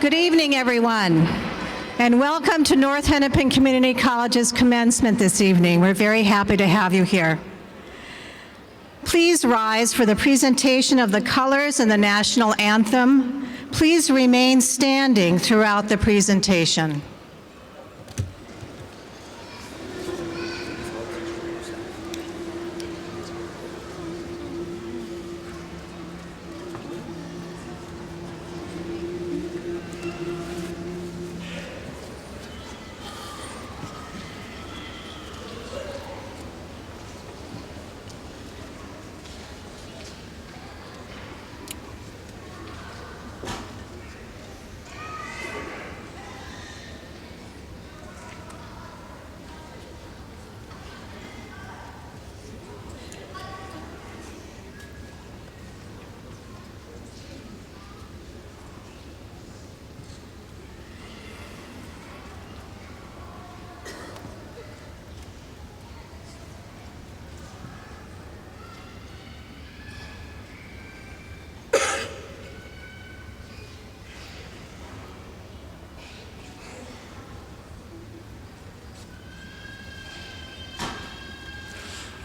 Good evening, everyone, and welcome to North Hennepin Community College's commencement this evening. We're very happy to have you here. Please rise for the presentation of the colors and the national anthem. Please remain standing throughout the presentation.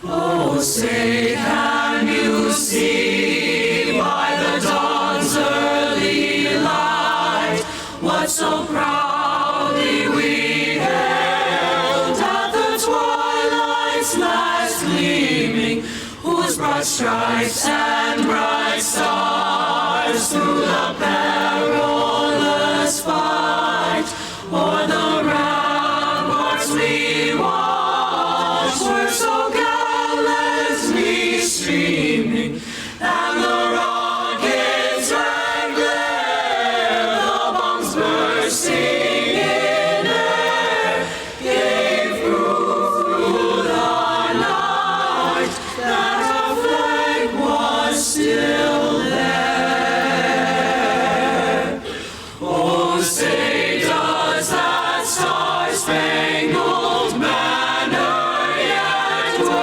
Oh, say can you see by the dawn's early light what so proudly we hailed at the twilight's last gleaming, whose broad stripes and bright stars through the perilous fight o'er the ramparts we watched were so streaming, and the rockets rang glare, the bombs bursting in air, gave proof through the night that our flag was still there. Oh, say does that star-spangled banner yet wave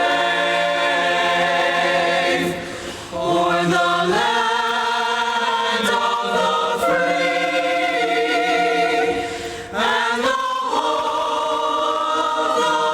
o'er the land of the free and the home of the brave.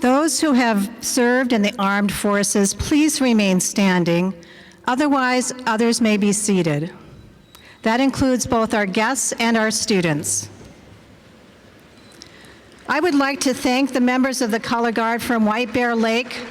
Those who have served in the armed forces, please remain standing. Otherwise, others may be seated. That includes both our guests and our students. I would like to thank the members of the Color Guard from White Bear Lake.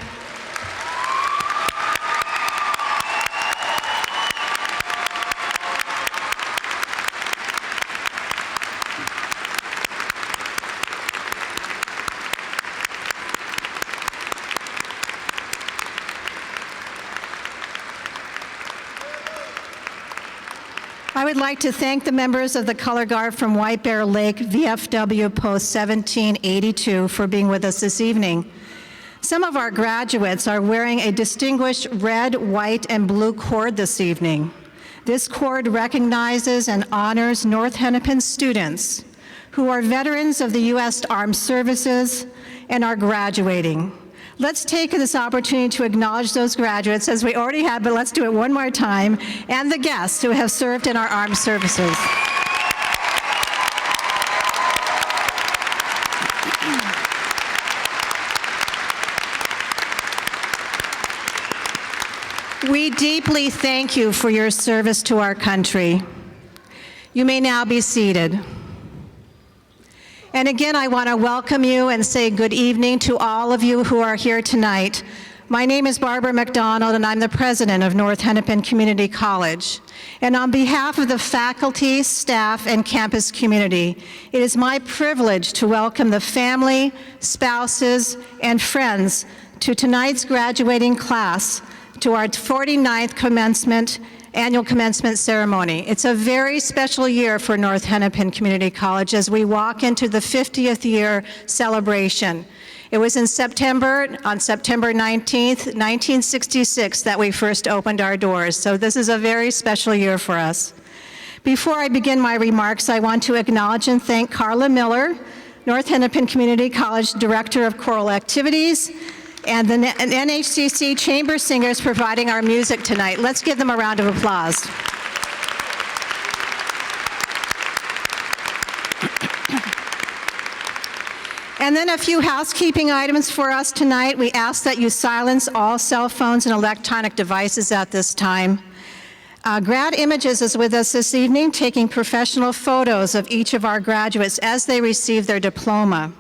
I would like to thank the members of the Color Guard from White Bear Lake VFW Post 1782 for being with us this evening. Some of our graduates are wearing a distinguished red, white, and blue cord this evening. This cord recognizes and honors North Hennepin students who are veterans of the U.S. Armed Services and are graduating. Let's take this opportunity to acknowledge those graduates, as we already have, but let's do it one more time, and the guests who have served in our armed services. We deeply thank you for your service to our country. You may now be seated. And again, I want to welcome you and say good evening to all of you who are here tonight. My name is Barbara McDonald, and I'm the president of North Hennepin Community College. And on behalf of the faculty, staff, and campus community, it is my privilege to welcome the family, spouses, and friends to tonight's graduating class to our 49th annual commencement ceremony. It's a very special year for North Hennepin Community College as we walk into the 50th year celebration. It was on September 19th, 1966, that we first opened our doors, so this is a very special year for us. Before I begin my remarks, I want to acknowledge and thank Carla Miller, North Hennepin Community College Director of Choral Activities, and the NHCC Chamber Singers providing our music tonight. Let's give them a round of applause. And then a few housekeeping items for us tonight. We ask that you silence all cell phones and electronic devices at this time. Grad Images is with us this evening, taking professional photos of each of our graduates as they receive their diploma.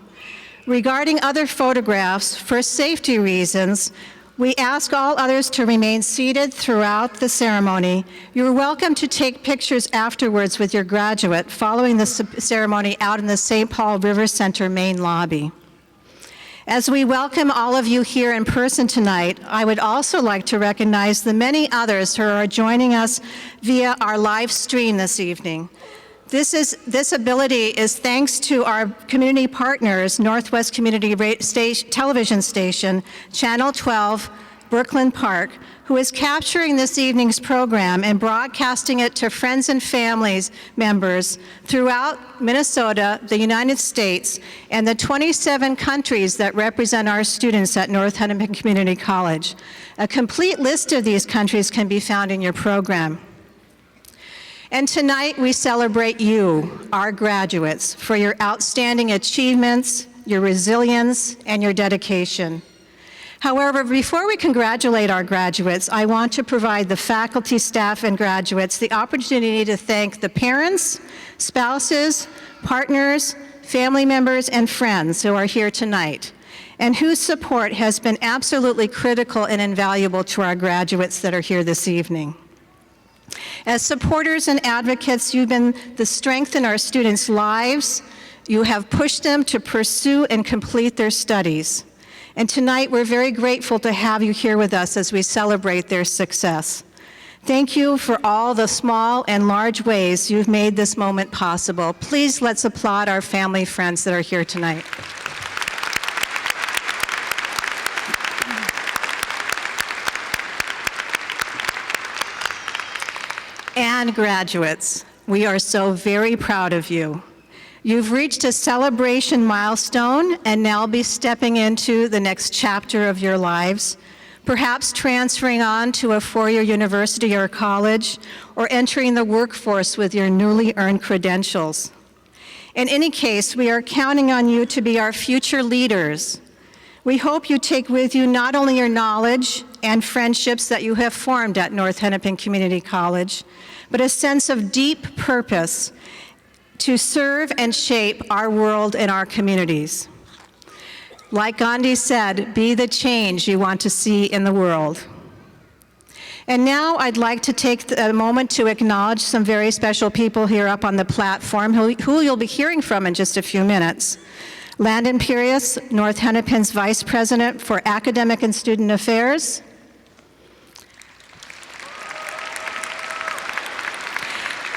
Regarding other photographs, for safety reasons, we ask all others to remain seated throughout the ceremony. You're welcome to take pictures afterwards with your graduate following the ceremony out in the St. Paul River Center main lobby. As we welcome all of you here in person tonight, I would also like to recognize the many others who are joining us via our live stream this evening. This ability is thanks to our community partners, Northwest Community Television Station, Channel 12, Brooklyn Park, who is capturing this evening's program and broadcasting it to friends and families members throughout Minnesota, the United States, and the 27 countries that represent our students at North Hennepin Community College. A complete list of these countries can be found in your program. And tonight we celebrate you, our graduates, for your outstanding achievements, your resilience, and your dedication. However, before we congratulate our graduates, I want to provide the faculty, staff, and graduates the opportunity to thank the parents, spouses, partners, family members, and friends who are here tonight, and whose support has been absolutely critical and invaluable to our graduates that are here this evening. As supporters and advocates, you've been the strength in our students' lives. You have pushed them to pursue and complete their studies. And tonight, we're very grateful to have you here with us as we celebrate their success. Thank you for all the small and large ways you've made this moment possible. Please let's applaud our family friends that are here tonight. And graduates, we are so very proud of you. You've reached a celebration milestone and now be stepping into the next chapter of your lives, perhaps transferring on to a four-year university or college, or entering the workforce with your newly earned credentials. In any case, we are counting on you to be our future leaders. We hope you take with you not only your knowledge and friendships that you have formed at North Hennepin Community College, but a sense of deep purpose to serve and shape our world and our communities. Like Gandhi said, be the change you want to see in the world. And now I'd like to take a moment to acknowledge some very special people here up on the platform who you'll be hearing from in just a few minutes. Landon Pirius, North Hennepin's Vice President for Academic and Student Affairs.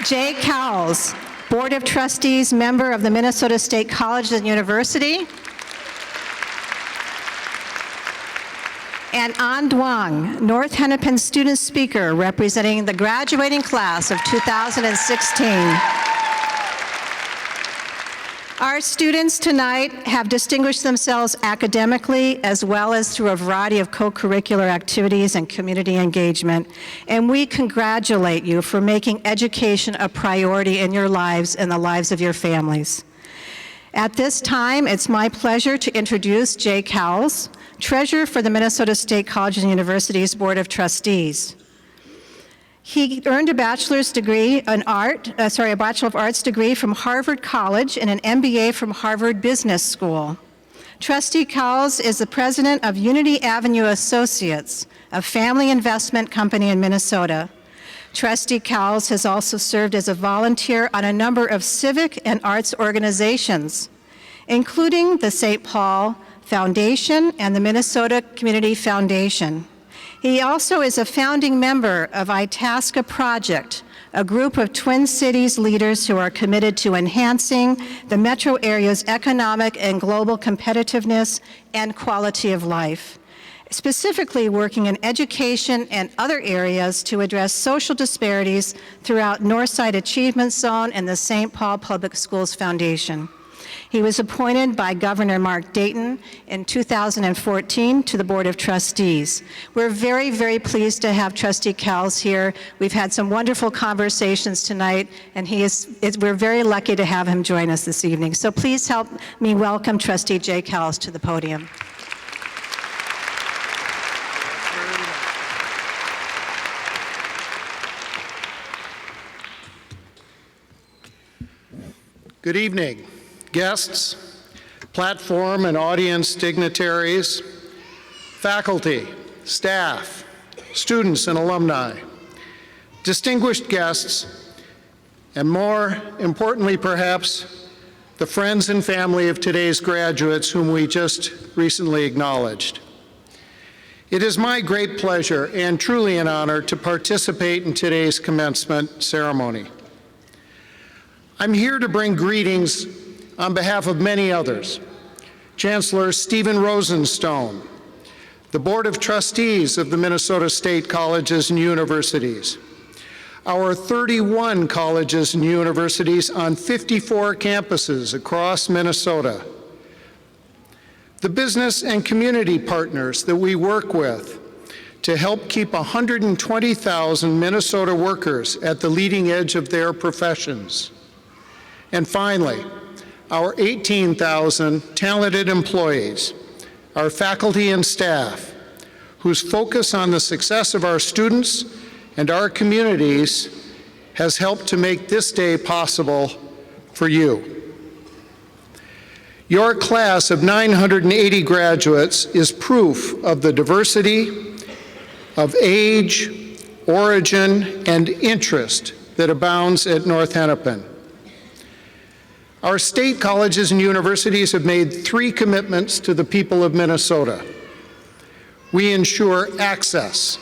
Jay Cowles, Board of Trustees, member of the Minnesota State College and University. And An Duong, North Hennepin student speaker representing the graduating class of 2016. Our students tonight have distinguished themselves academically as well as through a variety of co-curricular activities and community engagement, and we congratulate you for making education a priority in your lives and the lives of your families. At this time, it's my pleasure to introduce Jay Cowles, Treasurer for the Minnesota State College and University's Board of Trustees. He earned a Bachelor of Arts degree from Harvard College and an MBA from Harvard Business School. Trustee Cowles is the president of Unity Avenue Associates, a family investment company in Minnesota. Trustee Cowles has also served as a volunteer on a number of civic and arts organizations, including the St. Paul Foundation and the Minnesota Community Foundation. He also is a founding member of Itasca Project, a group of Twin Cities leaders who are committed to enhancing the metro area's economic and global competitiveness and quality of life, specifically working in education and other areas to address social disparities throughout Northside Achievement Zone and the St. Paul Public Schools Foundation. He was appointed by Governor Mark Dayton in 2014 to the Board of Trustees. We're very, very pleased to have Trustee Cowles here. We've had some wonderful conversations tonight, and we're very lucky to have him join us this evening. So please help me welcome Trustee Jay Cowles to the podium. Good evening, guests, platform and audience dignitaries, faculty, staff, students and alumni, distinguished guests, and more importantly perhaps, the friends and family of today's graduates whom we just recently acknowledged. It is my great pleasure and truly an honor to participate in today's commencement ceremony. I'm here to bring greetings on behalf of many others. Chancellor Stephen Rosenstone, the Board of Trustees of the Minnesota State Colleges and Universities, our 31 colleges and universities on 54 campuses across Minnesota, the business and community partners that we work with to help keep 120,000 Minnesota workers at the leading edge of their professions. And finally, our 18,000 talented employees, our faculty and staff, whose focus on the success of our students and our communities has helped to make this day possible for you. Your class of 980 graduates is proof of the diversity of age, origin, and interest that abounds at North Hennepin. Our state colleges and universities have made 3 commitments to the people of Minnesota. We ensure access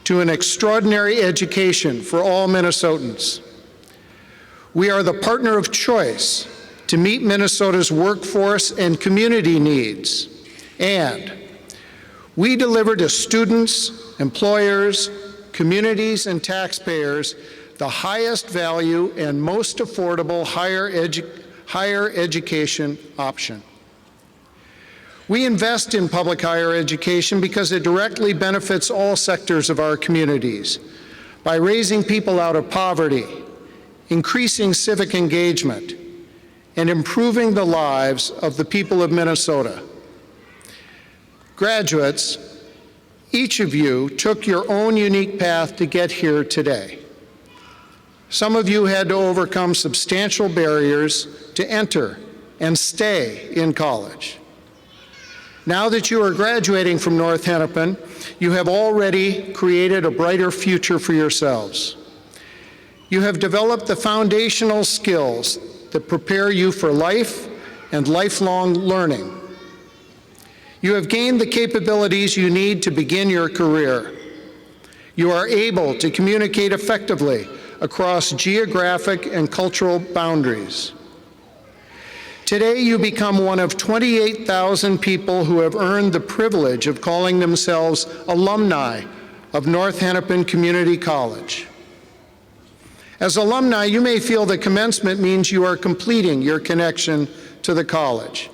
to an extraordinary education for all Minnesotans. We are the partner of choice to meet Minnesota's workforce and community needs. And we deliver to students, employers, communities, and taxpayers the highest value and most affordable higher education option. We invest in public higher education because it directly benefits all sectors of our communities by raising people out of poverty, increasing civic engagement, and improving the lives of the people of Minnesota. Graduates, each of you took your own unique path to get here today. Some of you had to overcome substantial barriers to enter and stay in college. Now that you are graduating from North Hennepin, you have already created a brighter future for yourselves. You have developed the foundational skills that prepare you for life and lifelong learning. You have gained the capabilities you need to begin your career. You are able to communicate effectively across geographic and cultural boundaries. Today, you become one of 28,000 people who have earned the privilege of calling themselves alumni of North Hennepin Community College. As alumni, you may feel that commencement means you are completing your connection to the college.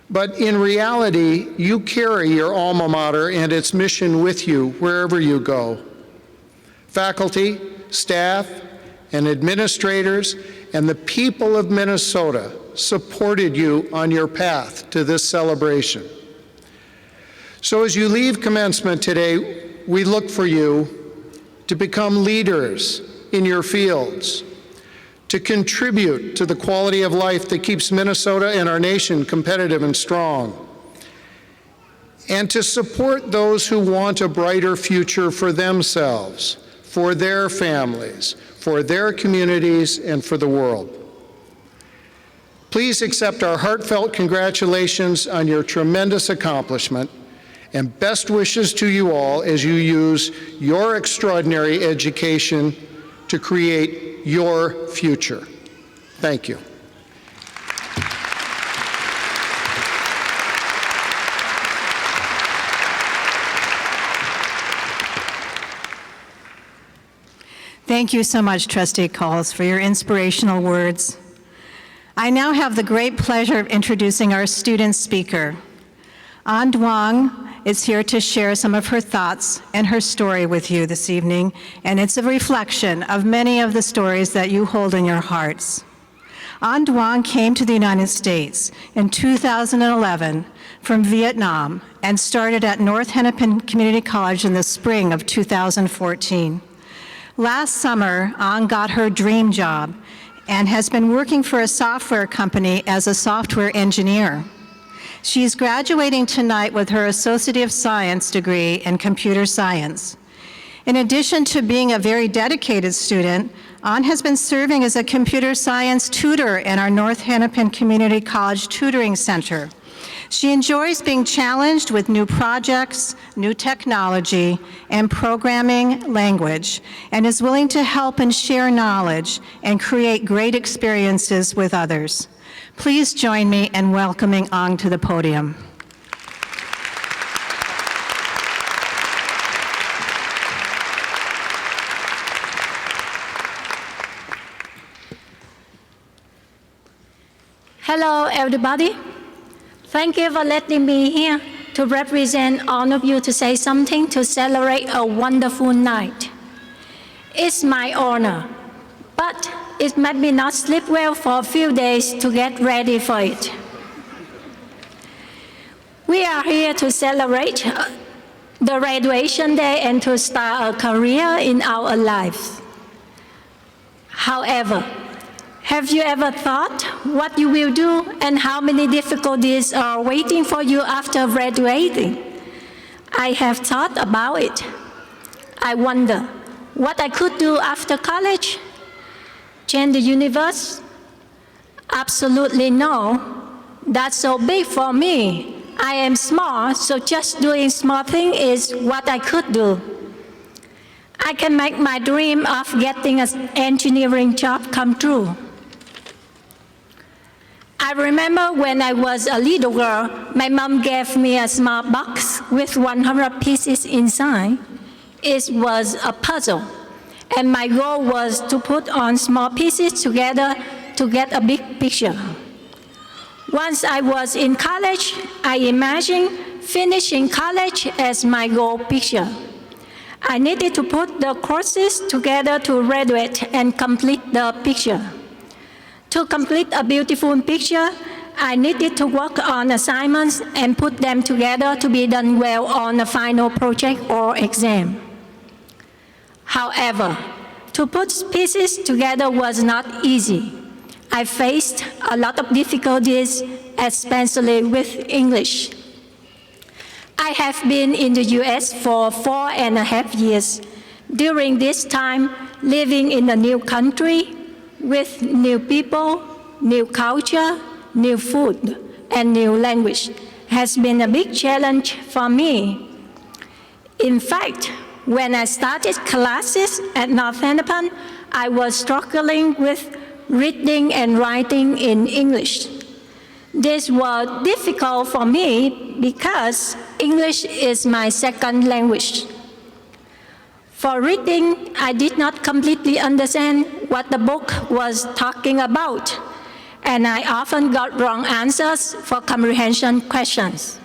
But in reality, you carry your alma mater and its mission with you wherever you go. Faculty, staff, and administrators, and the people of Minnesota supported you on your path to this celebration. So as you leave commencement today, we look for you to become leaders in your fields, to contribute to the quality of life that keeps Minnesota and our nation competitive and strong, and to support those who want a brighter future for themselves, for their families, for their communities, and for the world. Please accept our heartfelt congratulations on your tremendous accomplishment and best wishes to you all as you use your extraordinary education to create your future. Thank you. Thank you so much, Trustee Coles, for your inspirational words. I now have the great pleasure of introducing our student speaker. An Duong is here to share some of her thoughts and her story with you this evening, and it's a reflection of many of the stories that you hold in your hearts. An Duong came to the United States in 2011 from Vietnam and started at North Hennepin Community College in the spring of 2014. Last summer, An got her dream job and has been working for a software company as a software engineer. She's graduating tonight with her Associate of Science degree in computer science. In addition to being a very dedicated student, An has been serving as a computer science tutor in our North Hennepin Community College Tutoring Center. She enjoys being challenged with new projects, new technology, and programming language, and is willing to help and share knowledge and create great experiences with others. Please join me in welcoming An to the podium. Hello, everybody. Thank you for letting me here to represent all of you to say something to celebrate a wonderful night. It's my honor, but it made me not sleep well for a few days to get ready for it. We are here to celebrate the graduation day and to start a career in our lives. However, have you ever thought what you will do and how many difficulties are waiting for you after graduating? I have thought about it. I wonder what I could do after college. Change the universe? Absolutely no. That's so big for me. I am small, so just doing small things is what I could do. I can make my dream of getting an engineering job come true. I remember when I was a little girl, my mom gave me a small box with 100 pieces inside. It was a puzzle, and my goal was to put on small pieces together to get a big picture. Once I was in college, I imagined finishing college as my goal picture. I needed to put the courses together to graduate and complete the picture. To complete a beautiful picture, I needed to work on assignments and put them together to be done well on a final project or exam. However, to put pieces together was not easy. I faced a lot of difficulties, especially with English. I have been in the US for 4.5 years. During this time, living in a new country, with new people, new culture, new food, and new language has been a big challenge for me. In fact, when I started classes at North Hennepin, I was struggling with reading and writing in English. This was difficult for me because English is my second language. For reading, I did not completely understand what the book was talking about, and I often got wrong answers for comprehension questions.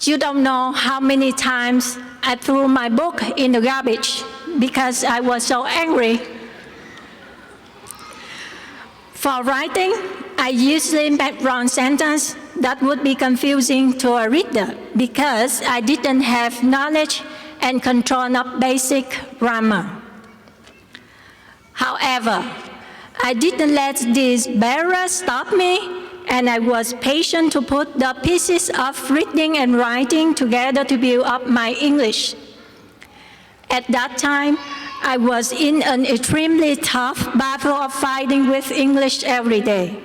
You don't know how many times I threw my book in the garbage because I was so angry. For writing, I usually made wrong sentences that would be confusing to a reader because I didn't have knowledge and control of basic grammar. However, I didn't let this barrier stop me, and I was patient to put the pieces of reading and writing together to build up my English. At that time, I was in an extremely tough battle of fighting with English every day.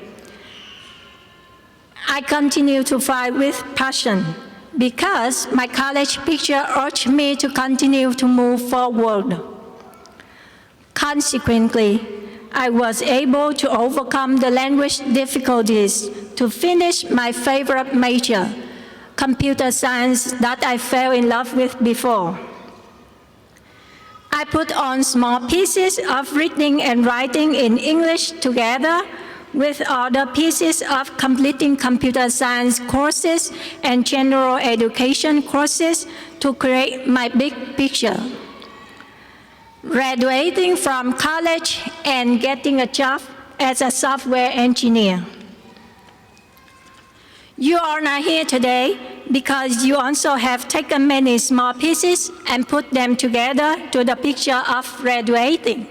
I continue to fight with passion because my college picture urged me to continue to move forward. Consequently, I was able to overcome the language difficulties to finish my favorite major, computer science, that I fell in love with before. I put on small pieces of reading and writing in English together with other pieces of completing computer science courses and general education courses to create my big picture. Graduating from college and getting a job as a software engineer. You are not here today because you also have taken many small pieces and put them together to the picture of graduating.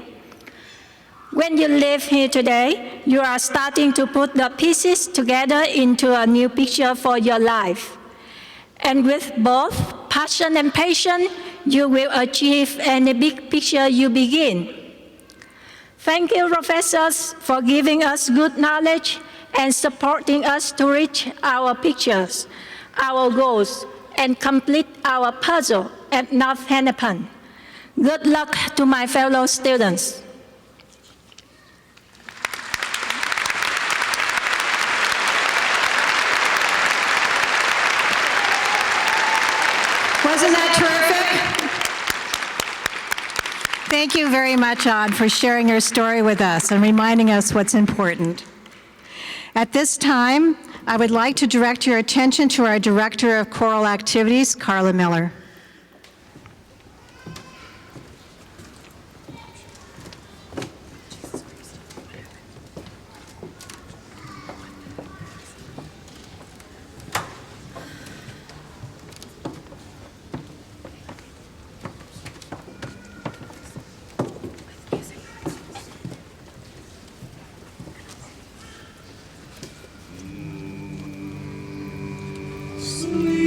When you live here today, you are starting to put the pieces together into a new picture for your life. And with both passion and patience, you will achieve any big picture you begin. Thank you, professors, for giving us good knowledge and supporting us to reach our pictures, our goals, and complete our puzzle at North Hennepin. Good luck to my fellow students. Wasn't that terrific? Thank you very much, Odd, for sharing your story with us and reminding us what's important. At this time, I would like to direct your attention to our Director of Choral Activities, Carla Miller. Sleep.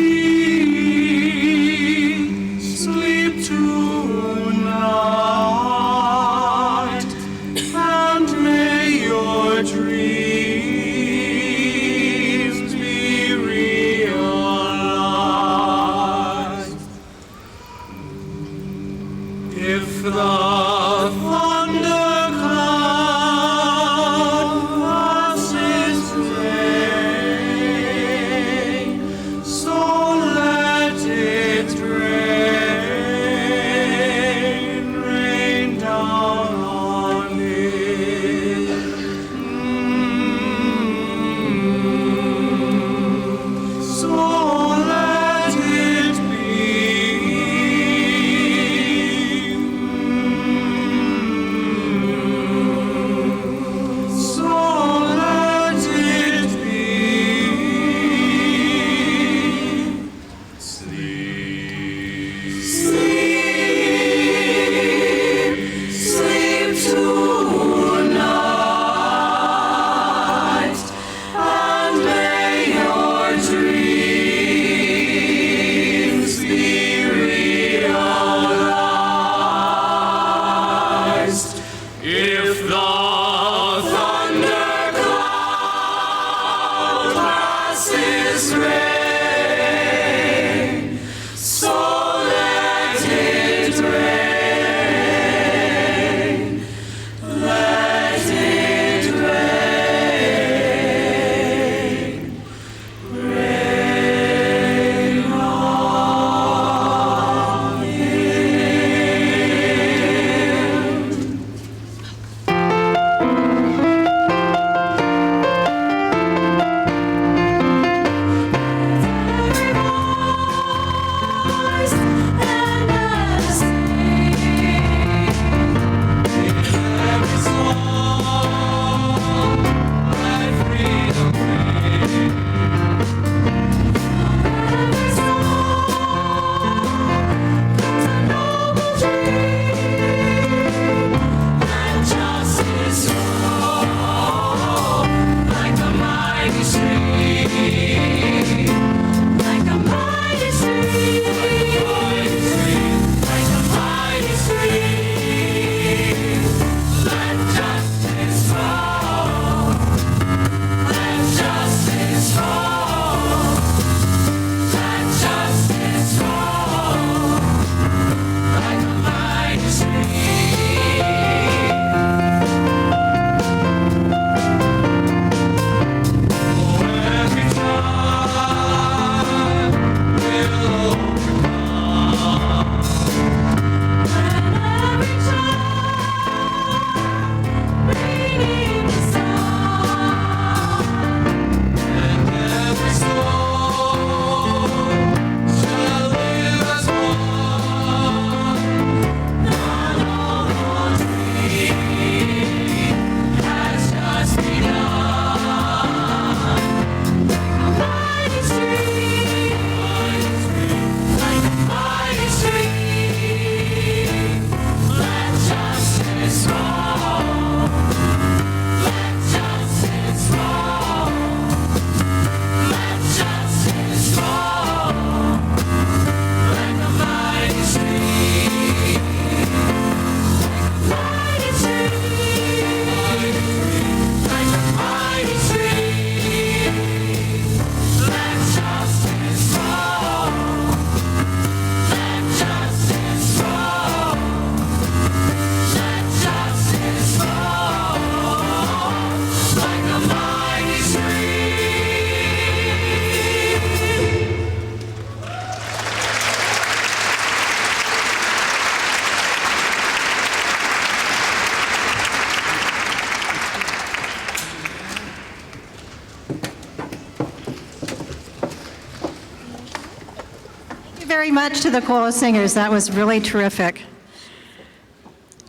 you very much to the choral singers. That was really terrific.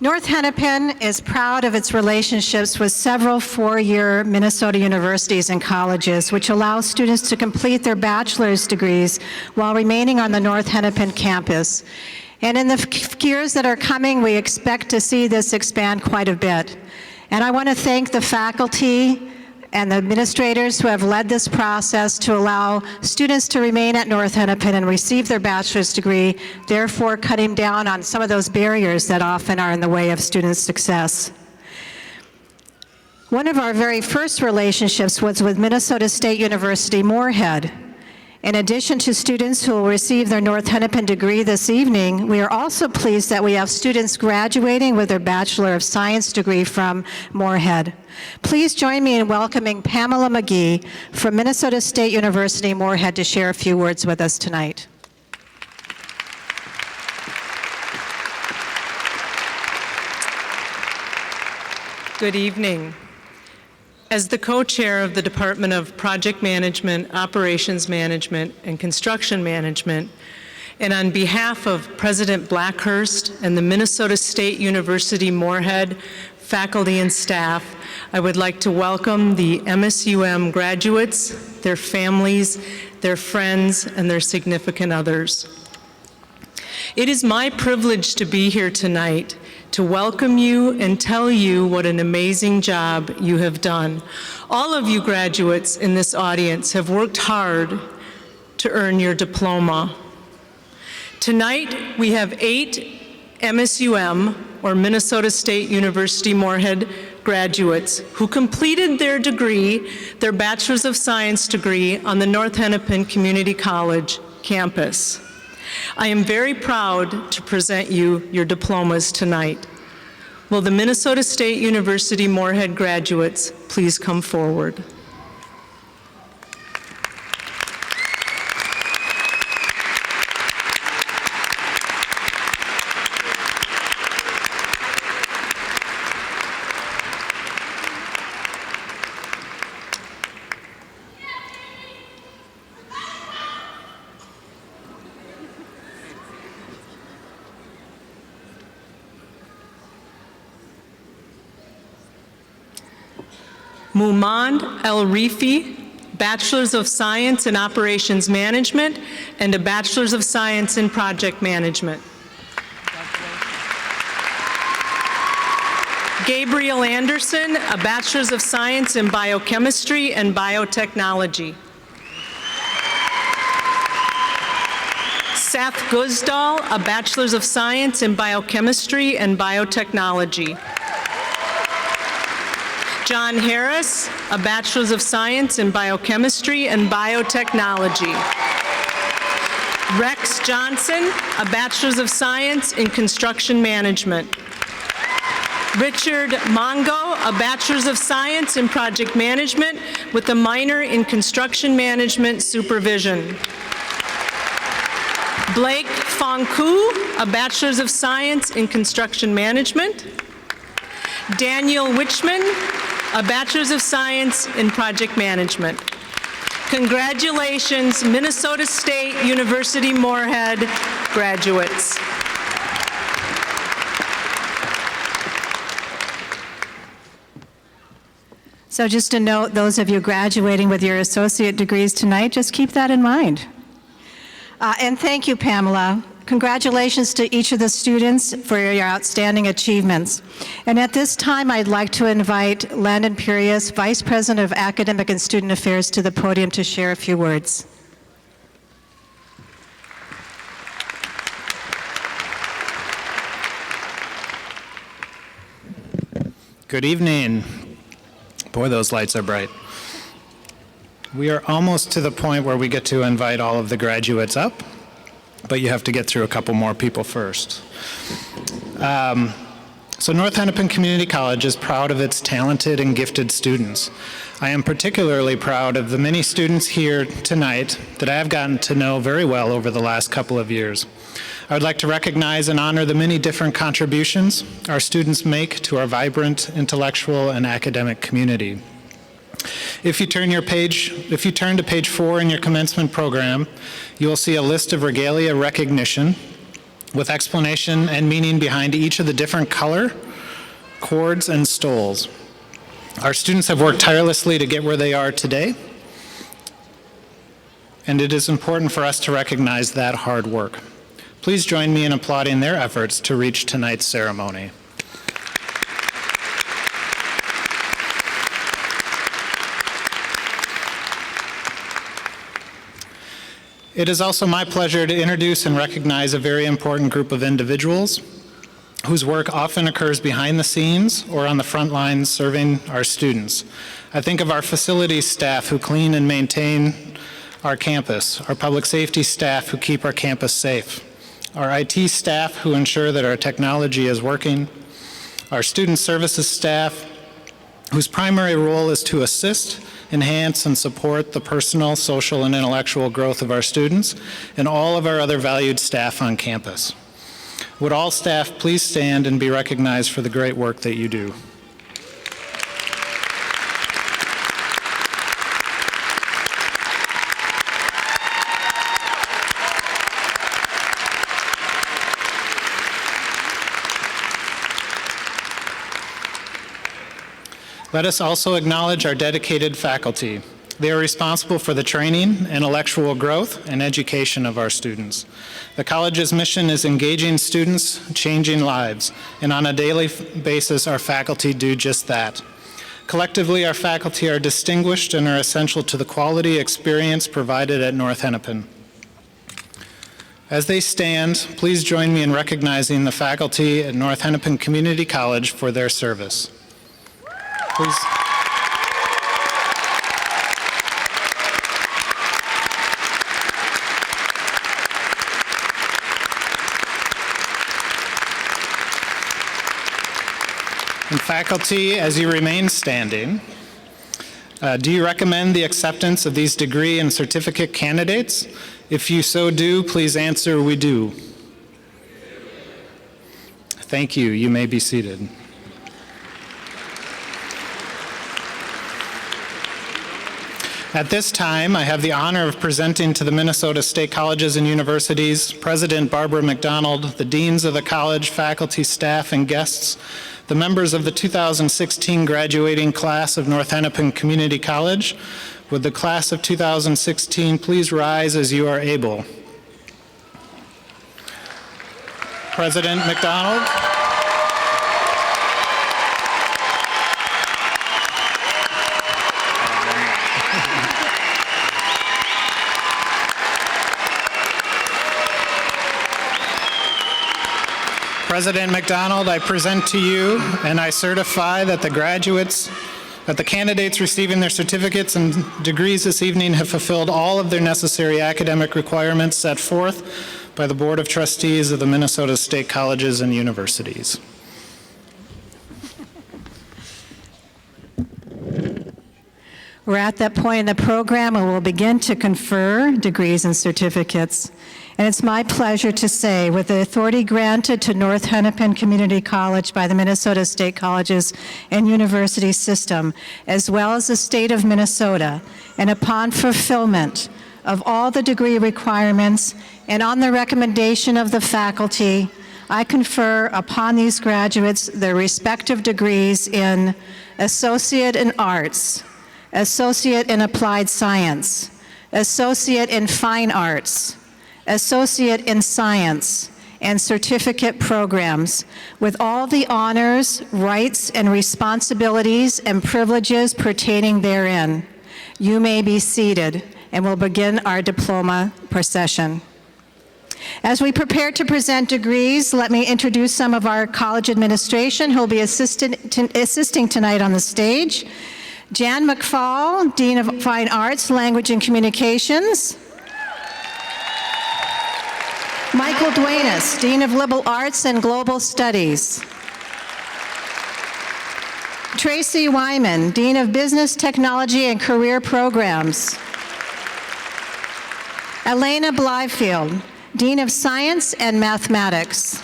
North Hennepin is proud of its relationships with several four-year Minnesota universities and colleges, which allow students to complete their bachelor's degrees while remaining on the North Hennepin campus. And in the years that are coming, we expect to see this expand quite a bit. And I want to thank the faculty and the administrators who have led this process to allow students to remain at North Hennepin and receive their bachelor's degree, therefore cutting down on some of those barriers that often are in the way of students' success. One of our very first relationships was with Minnesota State University Moorhead. In addition to students who will receive their North Hennepin degree this evening, we are also pleased that we have students graduating with their Bachelor of Science degree from Moorhead. Please join me in welcoming Pamela McGee from Minnesota State University Moorhead to share a few words with us tonight. Good evening. As the co-chair of the Department of Project Management, Operations Management, and Construction Management, and on behalf of President Blackhurst and the Minnesota State University Moorhead faculty and staff, I would like to welcome the MSUM graduates, their families, their friends, and their significant others. It is my privilege to be here tonight to welcome you and tell you what an amazing job you have done. All of you graduates in this audience have worked hard to earn your diploma. Tonight, we have 8 MSUM, or Minnesota State University Moorhead graduates, who completed their degree, their Bachelor's of Science degree, on the North Hennepin Community College campus. I am very proud to present you your diplomas tonight. Will the Minnesota State University Moorhead graduates please come forward? Mumand El Rifi, Bachelor's of Science in Operations Management and a Bachelor's of Science in Project Management. Gabriel Anderson, a Bachelor's of Science in Biochemistry and Biotechnology. Seth Guzdahl, a Bachelor's of Science in Biochemistry and Biotechnology. John Harris, a Bachelor's of Science in Biochemistry and Biotechnology. Rex Johnson, a Bachelor's of Science in Construction Management. Richard Mongo, a Bachelor's of Science in Project Management with a minor in Construction Management Supervision. Blake Fonku, a Bachelor's of Science in Construction Management. Daniel Witchman, a Bachelor's of Science in Project Management. Congratulations, Minnesota State University Moorhead graduates. So just a note, those of you graduating with your associate degrees tonight, just keep that in mind. And thank you, Pamela. Congratulations to each of the students for your outstanding achievements. And at this time, I'd like to invite Landon Purius, Vice President of Academic and Student Affairs, to the podium to share a few words. Good evening. Boy, those lights are bright. We are almost to the point where we get to invite all of the graduates up, but you have to get through a couple more people first. So North Hennepin Community College is proud of its talented and gifted students. I am particularly proud of the many students here tonight that I have gotten to know very well over the last couple of years. I would like to recognize and honor the many different contributions our students make to our vibrant intellectual and academic community. If you turn to page 4 in your commencement program, you will see a list of regalia recognition with explanation and meaning behind each of the different color, cords, and stoles. Our students have worked tirelessly to get where they are today, and it is important for us to recognize that hard work. Please join me in applauding their efforts to reach tonight's ceremony. It is also my pleasure to introduce and recognize a very important group of individuals whose work often occurs behind the scenes or on the front lines serving our students. I think of our facilities staff who clean and maintain our campus, our public safety staff who keep our campus safe, our IT staff who ensure that our technology is working, our student services staff whose primary role is to assist, enhance, and support the personal, social, and intellectual growth of our students, and all of our other valued staff on campus. Would all staff please stand and be recognized for the great work that you do? Let us also acknowledge our dedicated faculty. They are responsible for the training, intellectual growth, and education of our students. The college's mission is engaging students, changing lives, and on a daily basis, our faculty do just that. Collectively, our faculty are distinguished and are essential to the quality experience provided at North Hennepin. As they stand, please join me in recognizing the faculty at North Hennepin Community College for their service. Please. And faculty, as you remain standing, do you recommend the acceptance of these degree and certificate candidates? If you so do, please answer, we do. Thank you. You may be seated. At this time, I have the honor of presenting to the Minnesota State Colleges and Universities President Barbara McDonald, the deans of the college, faculty, staff, and guests, the members of the 2016 graduating class of North Hennepin Community College. Would the class of 2016 please rise as you are able? President McDonald. President McDonald, I present to you and I certify that the candidates receiving their certificates and degrees this evening have fulfilled all of their necessary academic requirements set forth by the Board of Trustees of the Minnesota State Colleges and Universities. We're at that point in the program where we'll begin to confer degrees and certificates. And it's my pleasure to say, with the authority granted to North Hennepin Community College by the Minnesota State Colleges and University System, as well as the state of Minnesota, and upon fulfillment of all the degree requirements and on the recommendation of the faculty, I confer upon these graduates their respective degrees in Associate in Arts, Associate in Applied Science, Associate in Fine Arts, Associate in Science, and certificate programs, with all the honors, rights, and responsibilities and privileges pertaining therein. You may be seated, and we'll begin our diploma procession. As we prepare to present degrees, let me introduce some of our college administration who will be assisting tonight on the stage. Jan McFall, Dean of Fine Arts, Language and Communications. Michael Duenas, Dean of Liberal Arts and Global Studies. Tracy Wyman, Dean of Business, Technology, and Career Programs. Elena Blyfield, Dean of Science and Mathematics.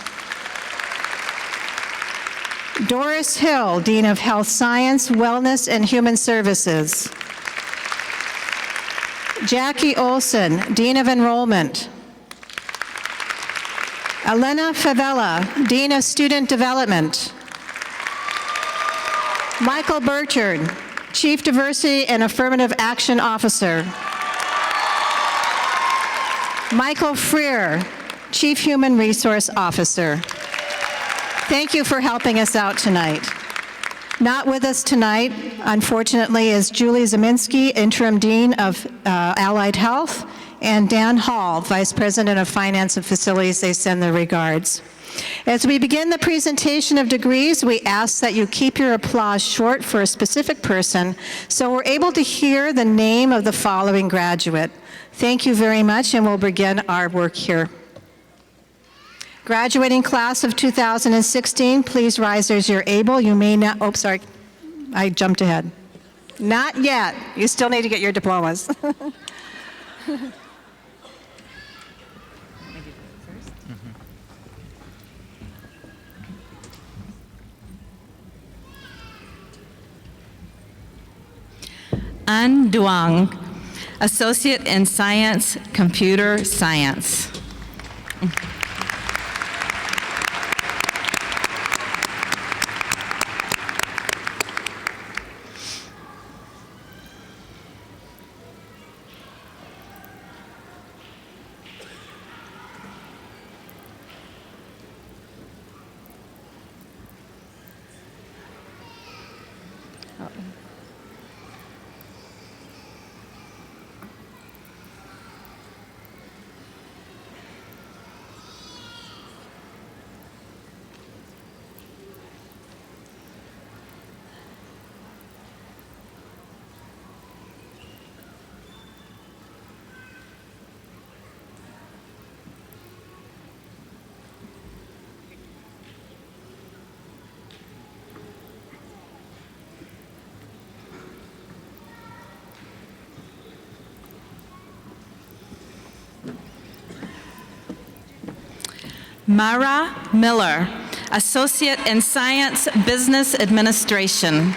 Doris Hill, Dean of Health Science, Wellness, and Human Services. Jackie Olson, Dean of Enrollment. Elena Favela, Dean of Student Development. Michael Burchard, Chief Diversity and Affirmative Action Officer. Michael Freer, Chief Human Resource Officer. Thank you for helping us out tonight. Not with us tonight, unfortunately, is Julie Zeminski, Interim Dean of Allied Health, and Dan Hall, Vice President of Finance and Facilities. They send their regards. As we begin the presentation of degrees, we ask that you keep your applause short for a specific person so we're able to hear the name of the following graduate. Thank you very much, and we'll begin our work here. Graduating class of 2016, please rise as you're able. You may not, oh, sorry, I jumped ahead. Not yet. You still need to get your diplomas. An Duong, Associate in Science, Computer Science. Mara Miller, Associate in Science, Business Administration.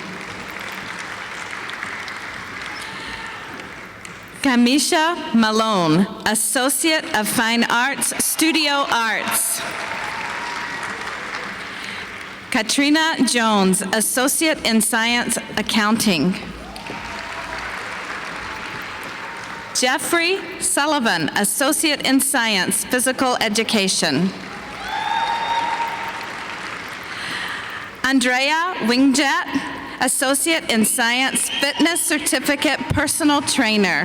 Kamisha Malone, Associate of Fine Arts, Studio Arts. Katrina Jones, Associate in Science, Accounting. Jeffrey Sullivan, Associate in Science, Physical Education. Andrea Wingjet, Associate in Science, Fitness Certificate, Personal Trainer.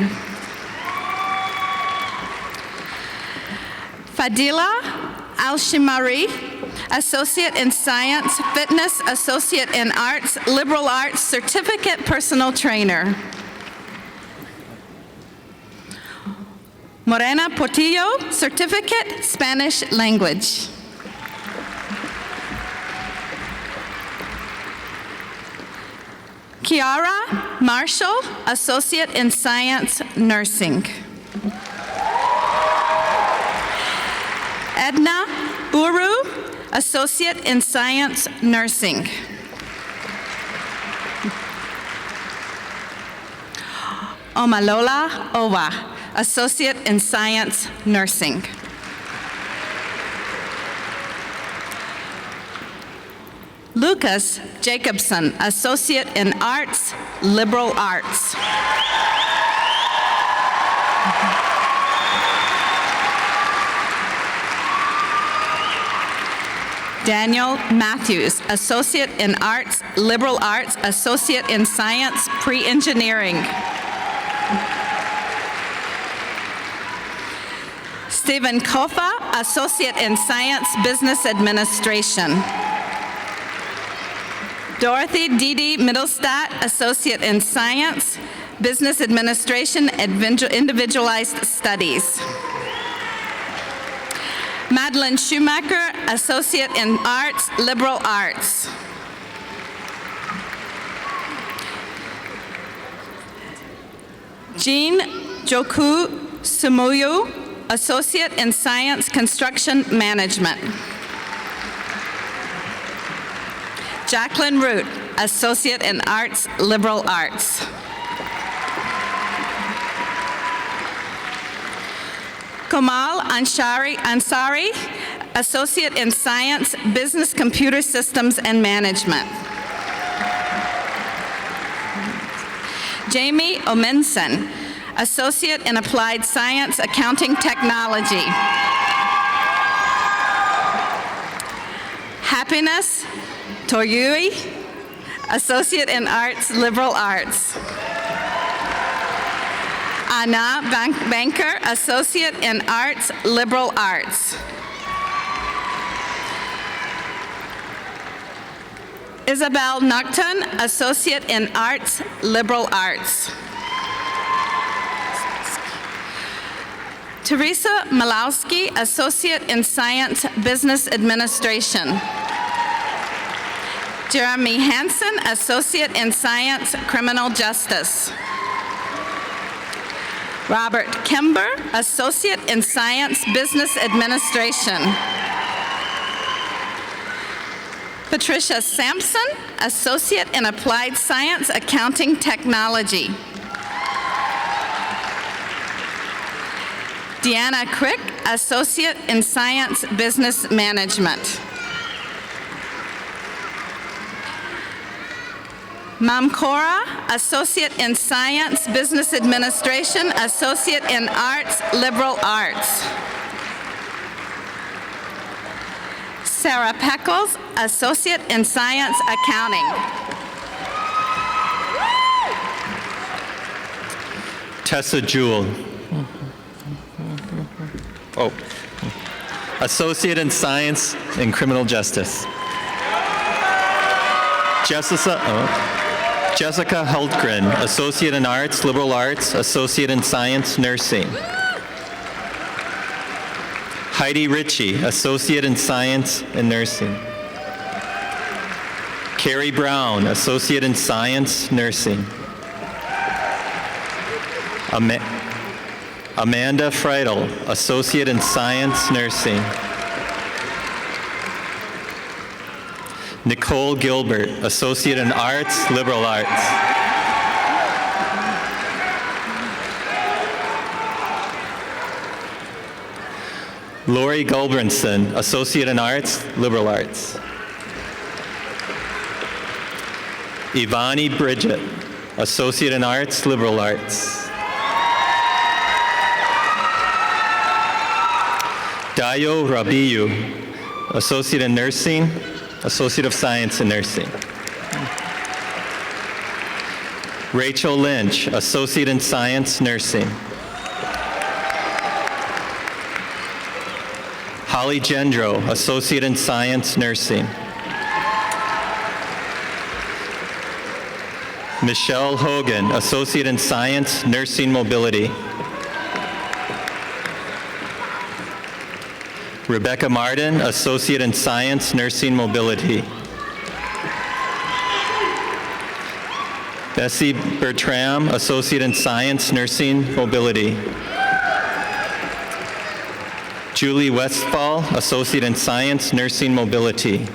Fadila Al-Shimari, Associate in Science, Fitness, Associate in Arts, Liberal Arts, Certificate, Personal Trainer. Morena Portillo, Certificate, Spanish Language. Kiara Marshall, Associate in Science, Nursing. Edna Uru, Associate in Science, Nursing. Omalola Owa, Associate in Science, Nursing. Lucas Jacobson, Associate in Arts, Liberal Arts. Daniel Matthews, Associate in Arts, Liberal Arts, Associate in Science, Pre-Engineering. Stephen Kofa, Associate in Science, Business Administration. Dorothy Didi Middlestadt, Associate in Science, Business Administration, Individualized Studies. Madeline Schumacher, Associate in Arts, Liberal Arts. Jean Joku Sumuyu, Associate in Science, Construction Management. Jacqueline Root, Associate in Arts, Liberal Arts. Kamal Ansari, Associate in Science, Business Computer Systems and Management. Jamie Omenson, Associate in Applied Science, Accounting Technology. Happiness Toyui, Associate in Arts, Liberal Arts. Anna Banker, Associate in Arts, Liberal Arts. Isabel Nocton, Associate in Arts, Liberal Arts. Teresa Malowski, Associate in Science, Business Administration. Jeremy Hansen, Associate in Science, Criminal Justice. Robert Kimber, Associate in Science, Business Administration. Patricia Sampson, Associate in Applied Science, Accounting Technology. Deanna Crick, Associate in Science, Business Management. Mamkora, Associate in Science, Business Administration, Associate in Arts, Liberal Arts. Sarah Peckles, Associate in Science, Accounting. Tessa Jewell. Oh. Associate in Science and Criminal Justice. Jessica Hultgren, Associate in Arts, Liberal Arts, Associate in Science, Nursing. Heidi Ritchie, Associate in Science and Nursing. Carrie Brown, Associate in Science, Nursing. Amanda Friedel, Associate in Science, Nursing. Nicole Gilbert, Associate in Arts, Liberal Arts. Lori Gulbranson, Associate in Arts, Liberal Arts. Ivani Bridget, Associate in Arts, Liberal Arts. Dayo Rabiu, Associate in Nursing, Associate of Science in Nursing. Rachel Lynch, Associate in Science, Nursing. Holly Gendro, Associate in Science, Nursing. Michelle Hogan, Associate in Science, Nursing Mobility. Rebecca Martin, Associate in Science, Nursing Mobility. Bessie Bertram, Associate in Science, Nursing Mobility. Julie Westfall, Associate in Science, Nursing Mobility.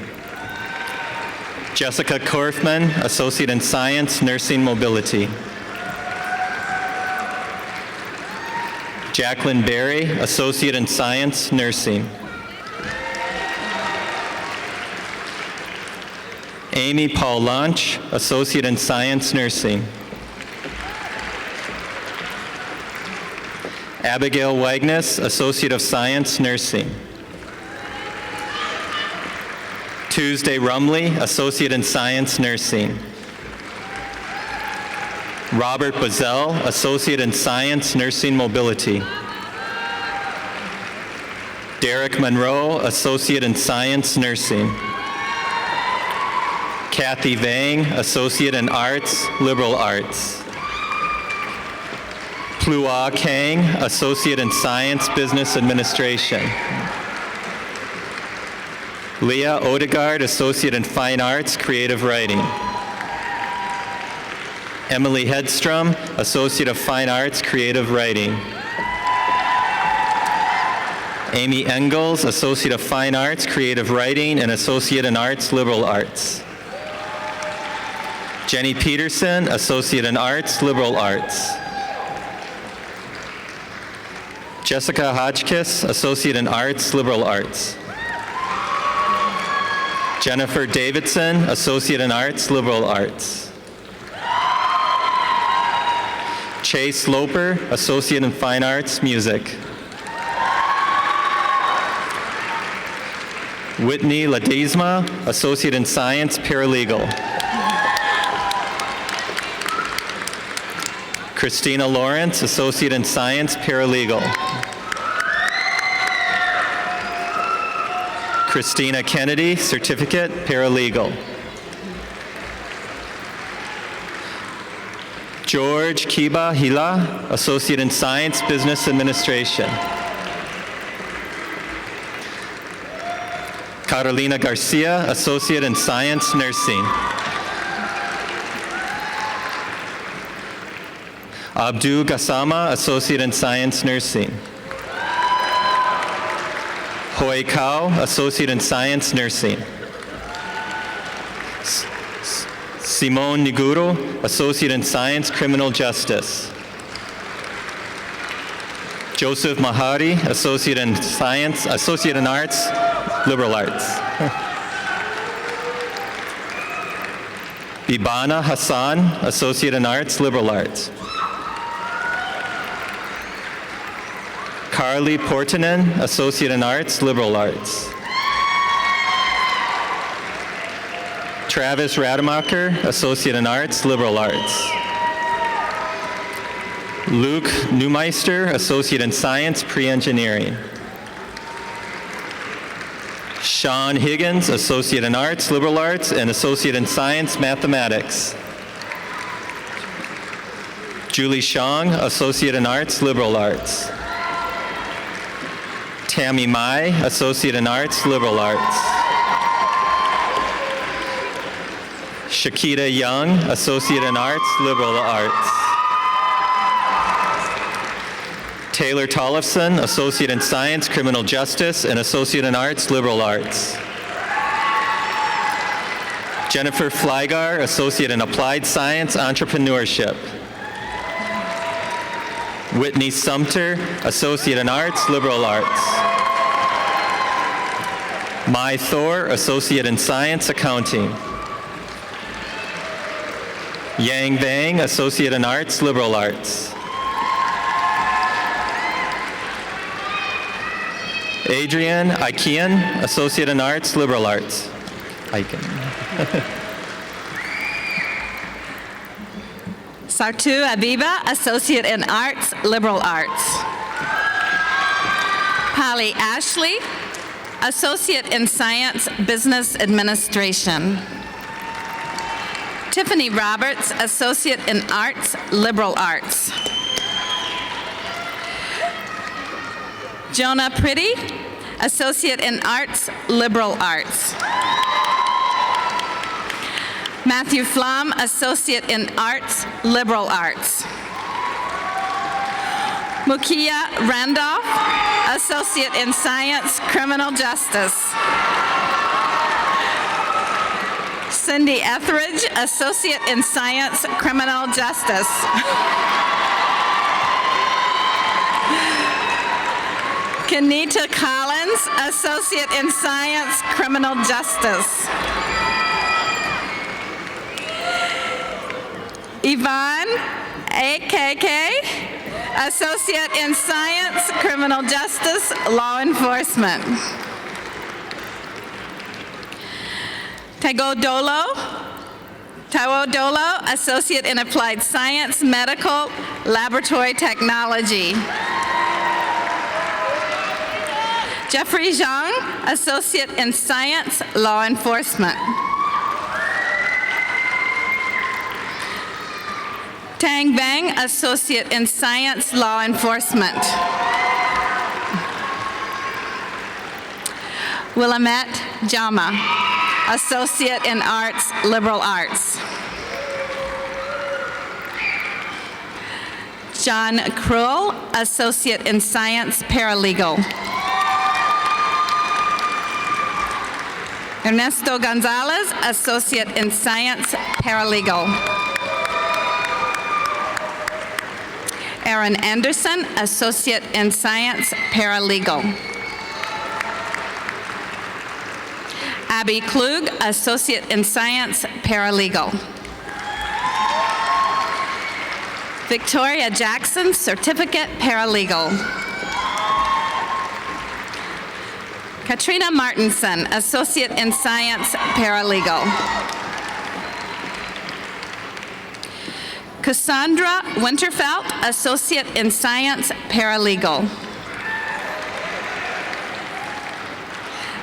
Jessica Korfman, Associate in Science, Nursing Mobility. Jacqueline Berry, Associate in Science, Nursing. Amy Paul Launch, Associate in Science, Nursing. Abigail Wagness, Associate of Science, Nursing. Tuesday Rumley, Associate in Science, Nursing. Robert Bazell, Associate in Science, Nursing Mobility. Derek Monroe, Associate in Science, Nursing. Kathy Vang, Associate in Arts, Liberal Arts. Plua Kang, Associate in Science, Business Administration. Leah Odegaard, Associate in Fine Arts, Creative Writing. Emily Hedstrom, Associate of Fine Arts, Creative Writing. Amy Engels, Associate of Fine Arts, Creative Writing, and Associate in Arts, Liberal Arts. Jenny Peterson, Associate in Arts, Liberal Arts. Jessica Hodgkiss, Associate in Arts, Liberal Arts. Jennifer Davidson, Associate in Arts, Liberal Arts. Chase Loper, Associate in Fine Arts, Music. Whitney Ledesma, Associate in Science, Paralegal. Christina Lawrence, Associate in Science, Paralegal. Christina Kennedy, Certificate, Paralegal. George Kiba Hila, Associate in Science, Business Administration. Carolina Garcia, Associate in Science, Nursing. Abdu Gassama, Associate in Science, Nursing. Hoi Kao, Associate in Science, Nursing. Simone Niguro, Associate in Science, Criminal Justice. Joseph Mahari, Associate in Science, Associate in Arts, Liberal Arts. Bibana Hassan, Associate in Arts, Liberal Arts. Carly Portinen, Associate in Arts, Liberal Arts. Travis Rademacher, Associate in Arts, Liberal Arts. Luke Neumeister, Associate in Science, Pre-Engineering. Sean Higgins, Associate in Arts, Liberal Arts, and Associate in Science, Mathematics. Julie Shong, Associate in Arts, Liberal Arts. Tammy Mai, Associate in Arts, Liberal Arts. Shakita Young, Associate in Arts, Liberal Arts. Taylor Tollefson, Associate in Science, Criminal Justice, and Associate in Arts, Liberal Arts. Jennifer Flygar, Associate in Applied Science, Entrepreneurship. Whitney Sumter, Associate in Arts, Liberal Arts. Mai Thor, Associate in Science, Accounting. Yang Bang, Associate in Arts, Liberal Arts. Adrian Aikian, Associate in Arts, Liberal Arts. Aiken. Sartu Abiba, Associate in Arts, Liberal Arts. Polly Ashley, Associate in Science, Business Administration. Tiffany Roberts, Associate in Arts, Liberal Arts. Jonah Pretty, Associate in Arts, Liberal Arts. Matthew Flom, Associate in Arts, Liberal Arts. Mukia Randolph, Associate in Science, Criminal Justice. Cindy Etheridge, Associate in Science, Criminal Justice. Kenita Collins, Associate in Science, Criminal Justice. Yvonne AKK, Associate in Science, Criminal Justice, Law Enforcement. Taiwo Dolo, Associate in Applied Science, Medical, Laboratory Technology. Jeffrey Zhang, Associate in Science, Law Enforcement. Tang Bang, Associate in Science, Law Enforcement. Willamette Jama, Associate in Arts, Liberal Arts. John Krull, Associate in Science, Paralegal. Ernesto Gonzalez, Associate in Science, Paralegal. Aaron Anderson, Associate in Science, Paralegal. Abby Klug, Associate in Science, Paralegal. Victoria Jackson, Certificate, Paralegal. Katrina Martinson, Associate in Science, Paralegal. Cassandra Winterfelt, Associate in Science, Paralegal.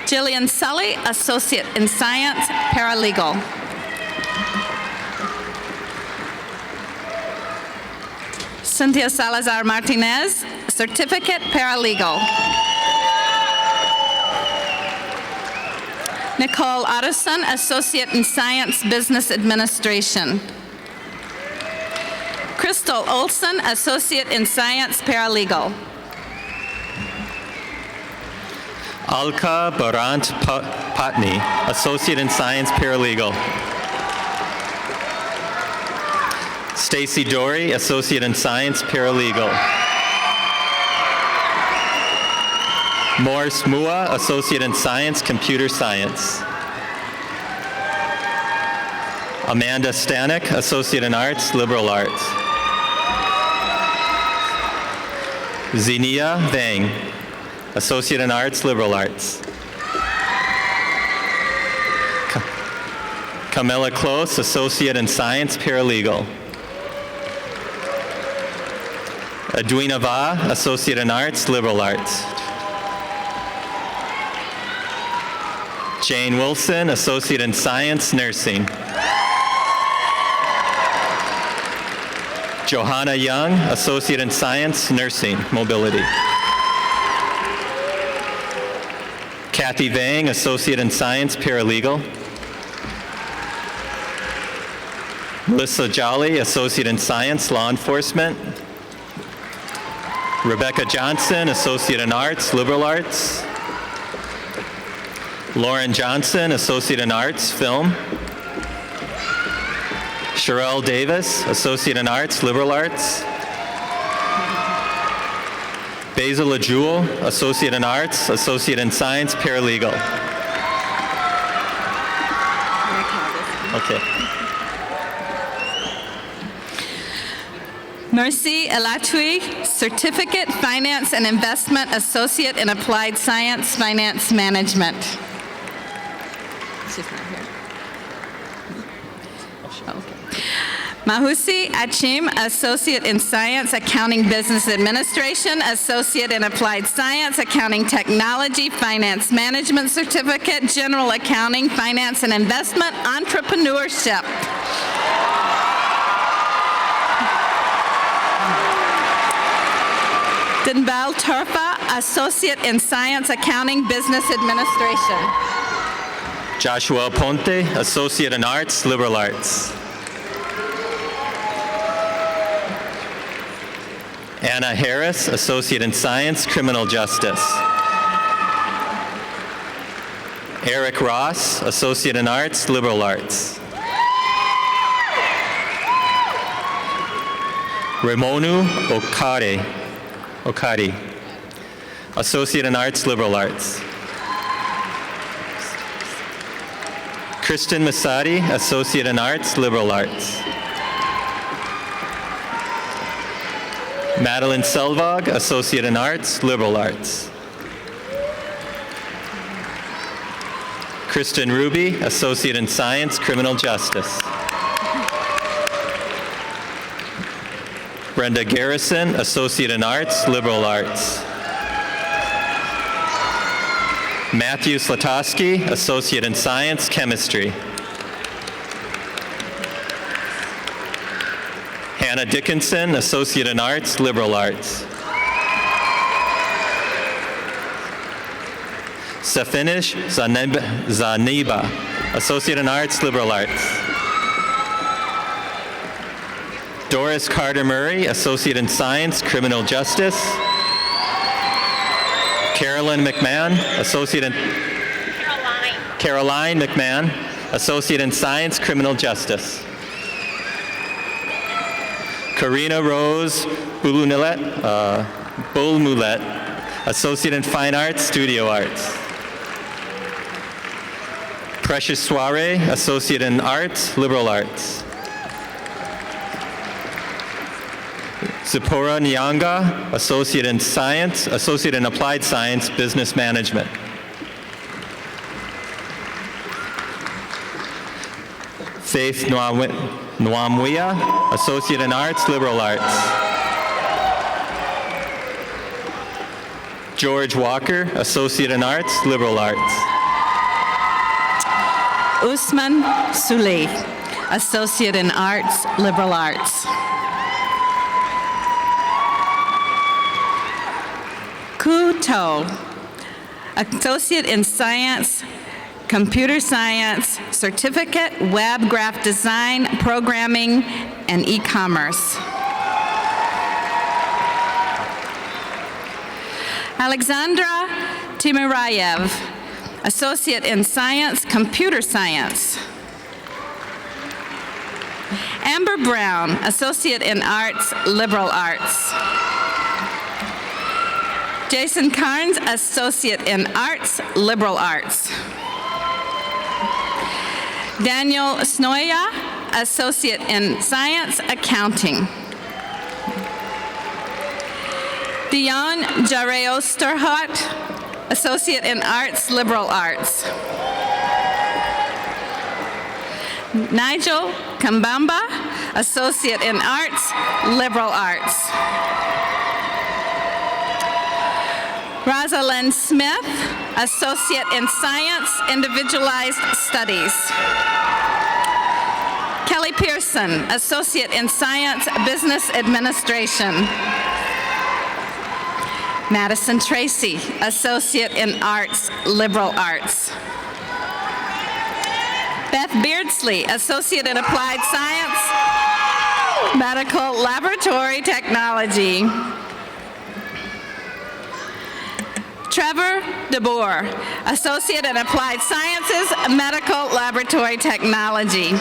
Jillian Sully, Associate in Science, Paralegal. Cynthia Salazar Martinez, Certificate, Paralegal. Nicole Otteson, Associate in Science, Business Administration. Crystal Olson, Associate in Science, Paralegal. Alka Barant Patni, Associate in Science, Paralegal. Stacy Dory, Associate in Science, Paralegal. Morris Mua, Associate in Science, Computer Science. Amanda Stanek, Associate in Arts, Liberal Arts. Zinia Vang, Associate in Arts, Liberal Arts. Camilla Close, Associate in Science, Paralegal. Edwina Va, Associate in Arts, Liberal Arts. Jane Wilson, Associate in Science, Nursing. Johanna Young, Associate in Science, Nursing, Mobility. Kathy Vang, Associate in Science, Paralegal. Melissa Jolly, Associate in Science, Law Enforcement. Rebecca Johnson, Associate in Arts, Liberal Arts. Lauren Johnson, Associate in Arts, Film. Sherelle Davis, Associate in Arts, Liberal Arts. Basil LaJewel, Associate in Arts, Associate in Science, Paralegal. Okay. Mercy Elatui, Certificate, Finance and Investment, Associate in Applied Science, Finance Management. She's not here. Okay. Mahusi Achim, Associate in Science, Accounting Business Administration, Associate in Applied Science, Accounting Technology, Finance Management Certificate, General Accounting, Finance and Investment, Entrepreneurship. Dinbal Turfa, Associate in Science, Accounting, Business Administration. Joshua Ponte, Associate in Arts, Liberal Arts. Anna Harris, Associate in Science, Criminal Justice. Eric Ross, Associate in Arts, Liberal Arts. Ramonu Okari, Associate in Arts, Liberal Arts. Kristen Masadi, Associate in Arts, Liberal Arts. Madeline Selvog, Associate in Arts, Liberal Arts. Kristen Ruby, Associate in Science, Criminal Justice. Brenda Garrison, Associate in Arts, Liberal Arts. Matthew Slatoski, Associate in Science, Chemistry. Hannah Dickinson, Associate in Arts, Liberal Arts. Safinish Zaniba, Associate in Arts, Liberal Arts. Doris Carter Murray, Associate in Science, Criminal Justice. Caroline McMahon, Associate in Science, Criminal Justice. Karina Rose Boulmoulet, Associate in Fine Arts, Studio Arts. Precious Soiree, Associate in Arts, Liberal Arts. Zipporah Nyanga, Associate in Science, Associate in Applied Science, Business Management. Faith Nwamwia, Associate in Arts, Liberal Arts. George Walker, Associate in Arts, Liberal Arts. Usman Suley, Associate in Arts, Liberal Arts. Ku To, Associate in Science, Computer Science, Certificate, Web Graph Design, Programming, and E-commerce. Alexandra Timirayev, Associate in Science, Computer Science. Amber Brown, Associate in Arts, Liberal Arts. Jason Carnes, Associate in Arts, Liberal Arts. Daniel Snoya, Associate in Science, Accounting. Dion Jareo Sturhot, Associate in Arts, Liberal Arts. Nigel Kambamba, Associate in Arts, Liberal Arts. Rosalind Smith, Associate in Science, Individualized Studies. Kelly Pearson, Associate in Science, Business Administration. Madison Tracy, Associate in Arts, Liberal Arts. Beth Beardsley, Associate in Applied Science, Medical Laboratory Technology. Trevor DeBoer, Associate in Applied Sciences, Medical Laboratory Technology.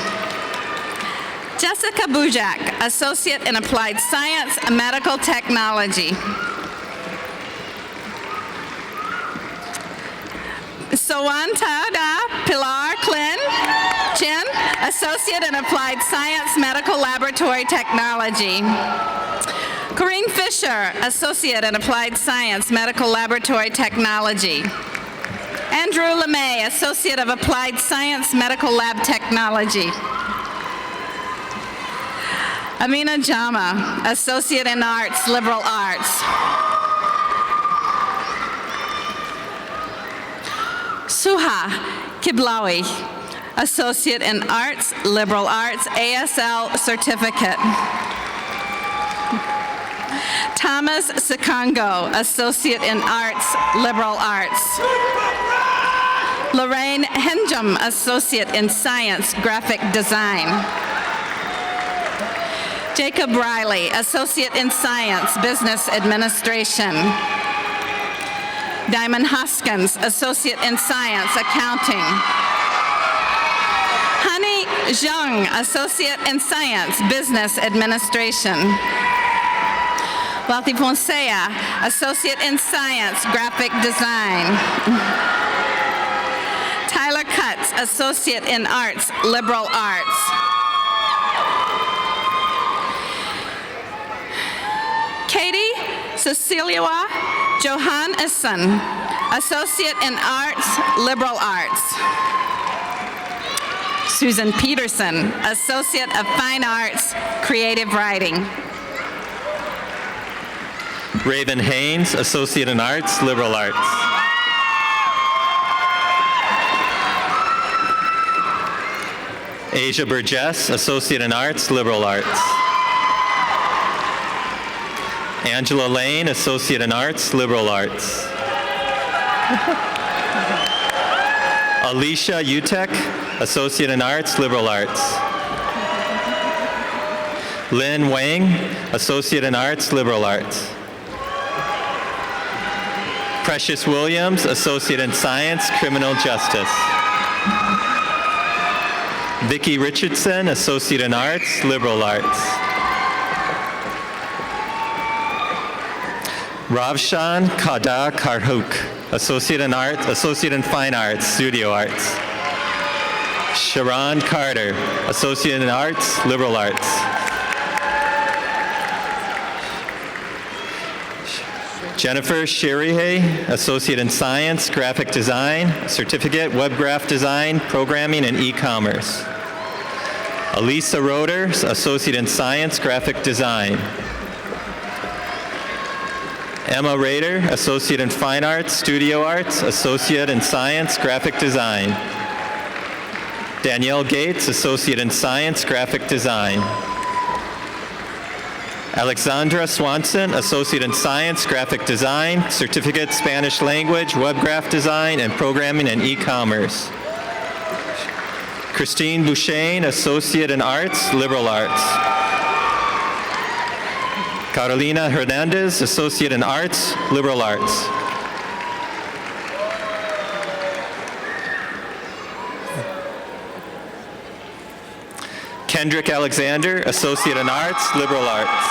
Jessica Bujak, Associate in Applied Science, Medical Technology. Sawanta Pilar Chin, Associate in Applied Science, Medical Laboratory Technology. Corinne Fisher, Associate in Applied Science, Medical Laboratory Technology. Andrew LeMay, Associate of Applied Science, Medical Lab Technology. Amina Jama, Associate in Arts, Liberal Arts. Suha Kiblawi, Associate in Arts, Liberal Arts, ASL Certificate. Thomas Sikongo, Associate in Arts, Liberal Arts. Lorraine Henjum, Associate in Science, Graphic Design. Jacob Riley, Associate in Science, Business Administration. Diamond Hoskins, Associate in Science, Accounting. Honey Zhang, Associate in Science, Business Administration. Wealthy Fonseca, Associate in Science, Graphic Design. Tyler Cutts, Associate in Arts, Liberal Arts. Katie Cecilia Johannesson, Associate in Arts, Liberal Arts. Susan Peterson, Associate of Fine Arts, Creative Writing. Raven Haynes, Associate in Arts, Liberal Arts. Asia Burgess, Associate in Arts, Liberal Arts. Angela Lane, Associate in Arts, Liberal Arts. Alicia Utek, Associate in Arts, Liberal Arts. Lynn Wang, Associate in Arts, Liberal Arts. Precious Williams, Associate in Science, Criminal Justice. Vicki Richardson, Associate in Arts, Liberal Arts. Ravshan Kada Karhuk, Associate in Arts, Associate in Fine Arts, Studio Arts. Sharon Carter, Associate in Arts, Liberal Arts. Jennifer Sherihe, Associate in Science, Graphic Design, Certificate, Web Graph Design, Programming, and E-Commerce. Elisa Roeder, Associate in Science, Graphic Design. Emma Rader, Associate in Fine Arts, Studio Arts, Associate in Science, Graphic Design. Danielle Gates, Associate in Science, Graphic Design. Alexandra Swanson, Associate in Science, Graphic Design, Certificate, Spanish Language, Web Graph Design, and Programming and E-Commerce. Christine Bouchain, Associate in Arts, Liberal Arts. Carolina Hernandez, Associate in Arts, Liberal Arts. Kendrick Alexander, Associate in Arts, Liberal Arts.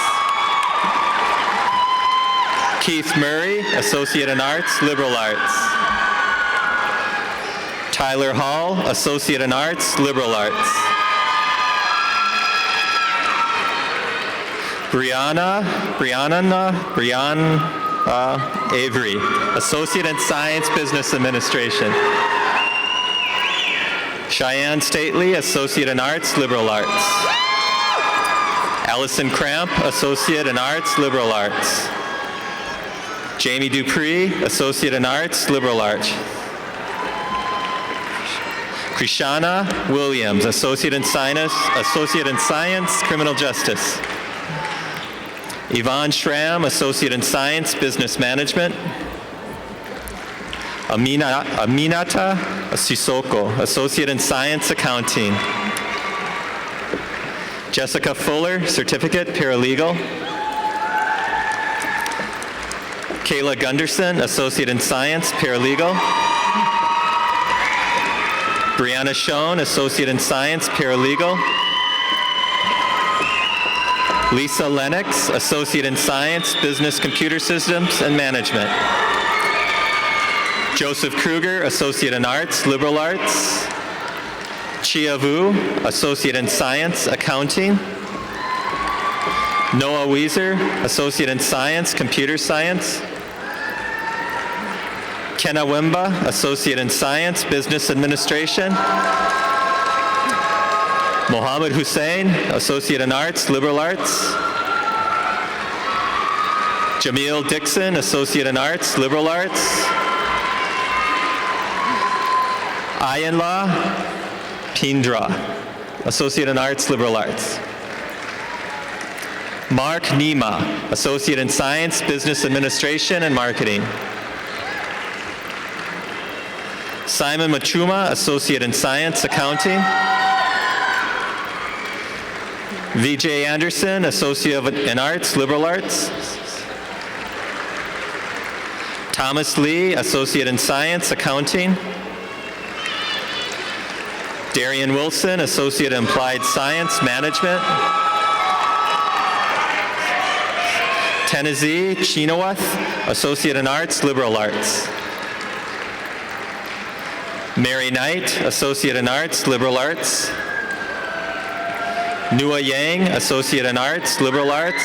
Keith Murray, Associate in Arts, Liberal Arts. Tyler Hall, Associate in Arts, Liberal Arts. Brianna Avery, Associate in Science, Business Administration. Cheyenne Stately, Associate in Arts, Liberal Arts. Allison Cramp, Associate in Arts, Liberal Arts. Jamie Dupree, Associate in Arts, Liberal Arts. Krishana Williams, Associate in Science, Criminal Justice. Yvonne Schramm, Associate in Science, Business Management. Aminata Sissoko, Associate in Science, Accounting. Jessica Fuller, Certificate, Paralegal. Kayla Gunderson, Associate in Science, Paralegal. Brianna Schoen, Associate in Science, Paralegal. Lisa Lennox, Associate in Science, Business Computer Systems and Management. Joseph Kruger, Associate in Arts, Liberal Arts. Chia Vu, Associate in Science, Accounting. Noah Weiser, Associate in Science, Computer Science. Kenna Wimba, Associate in Science, Business Administration. Mohammed Hussein, Associate in Arts, Liberal Arts. Jamil Dixon, Associate in Arts, Liberal Arts. Ayanla Pindra, Associate in Arts, Liberal Arts. Mark Nima, Associate in Science, Business Administration and Marketing. Simon Machuma, Associate in Science, Accounting. Vijay Anderson, Associate in Arts, Liberal Arts. Thomas Lee, Associate in Science, Accounting. Darian Wilson, Associate in Applied Science, Management. Tennessee Chinowath, Associate in Arts, Liberal Arts. Mary Knight, Associate in Arts, Liberal Arts. Nua Yang, Associate in Arts, Liberal Arts.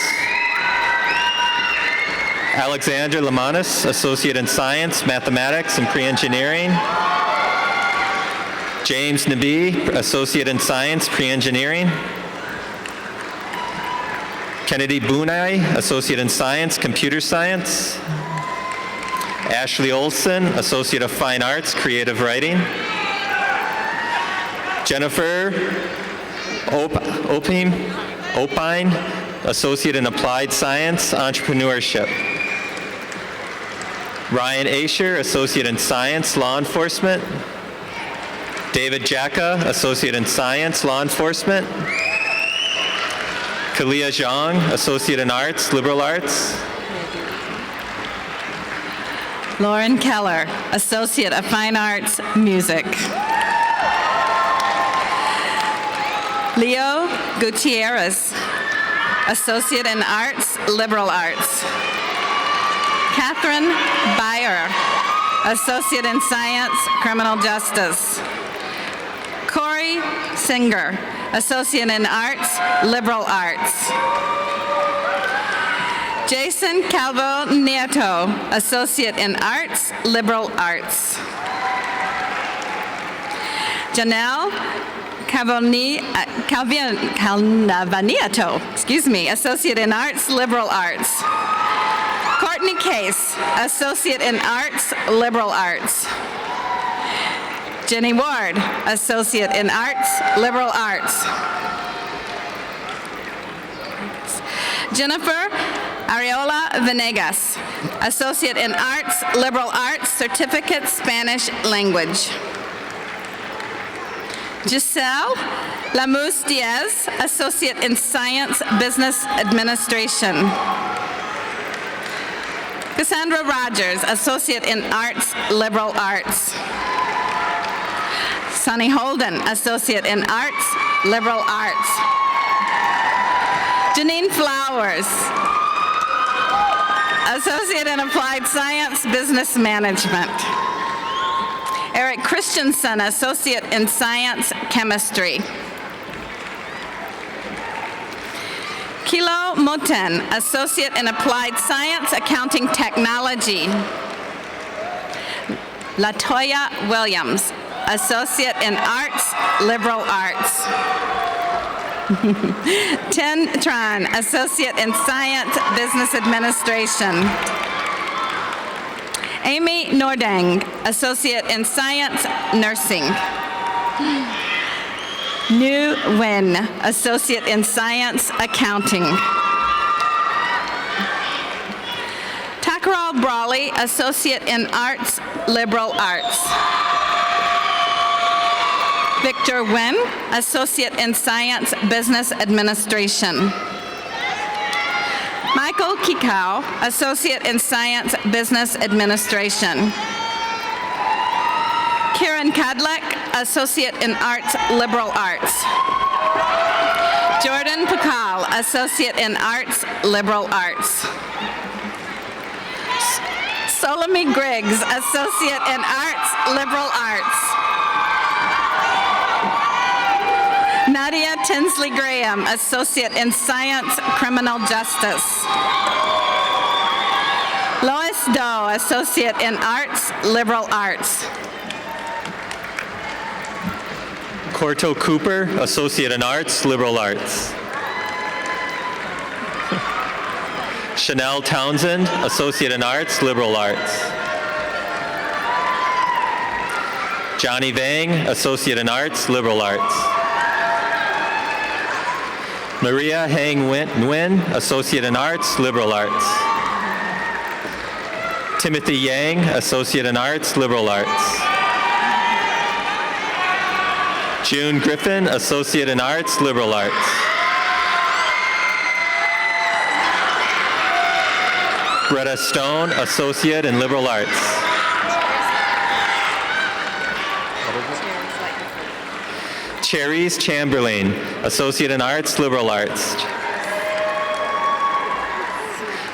Alexander Lamanis, Associate in Science, Mathematics, and Pre-Engineering. James Nabi, Associate in Science, Pre-Engineering. Kennedy Bunai, Associate in Science, Computer Science. Ashley Olson, Associate of Fine Arts, Creative Writing. Jennifer Opine, Associate in Applied Science, Entrepreneurship. Ryan Asher, Associate in Science, Law Enforcement. David Jacka, Associate in Science, Law Enforcement. Kalia Zhang, Associate in Arts, Liberal Arts. Lauren Keller, Associate of Fine Arts, Music. Leo Gutierrez, Associate in Arts, Liberal Arts. Catherine Byer, Associate in Science, Criminal Justice. Corey Singer, Associate in Arts, Liberal Arts. Jason Calvo Nieto, Associate in Arts, Liberal Arts. Janelle Calvaniato, Associate in Arts, Liberal Arts. Courtney Case, Associate in Arts, Liberal Arts. Jenny Ward, Associate in Arts, Liberal Arts. Jennifer Ariola Venegas, Associate in Arts, Liberal Arts, Certificate, Spanish Language. Giselle Lamus Diaz, Associate in Science, Business Administration. Cassandra Rogers, Associate in Arts, Liberal Arts. Sunny Holden, Associate in Arts, Liberal Arts. Janine Flowers, Associate in Applied Science, Business Management. Eric Christensen, Associate in Science, Chemistry. Kilo Moten, Associate in Applied Science, Accounting Technology. Latoya Williams, Associate in Arts, Liberal Arts. Tin Tran, Associate in Science, Business Administration. Amy Nordang, Associate in Science, Nursing. Nu Nguyen, Associate in Science, Accounting. Takaral Brawley, Associate in Arts, Liberal Arts. Victor Nguyen, Associate in Science, Business Administration. Michael Kikau, Associate in Science, Business Administration. Kieran Kadlec, Associate in Arts, Liberal Arts. Jordan Pakal, Associate in Arts, Liberal Arts. Solomon Griggs, Associate in Arts, Liberal Arts. Nadia Tinsley Graham, Associate in Science, Criminal Justice. Lois Doe, Associate in Arts, Liberal Arts. Corto Cooper, Associate in Arts, Liberal Arts. Chanel Townsend, Associate in Arts, Liberal Arts. Johnny Vang, Associate in Arts, Liberal Arts. Maria Hang Nguyen, Associate in Arts, Liberal Arts. Timothy Yang, Associate in Arts, Liberal Arts. June Griffin, Associate in Arts, Liberal Arts. Greta Stone, Associate in Liberal Arts. Cherries Chamberlain, Associate in Arts, Liberal Arts.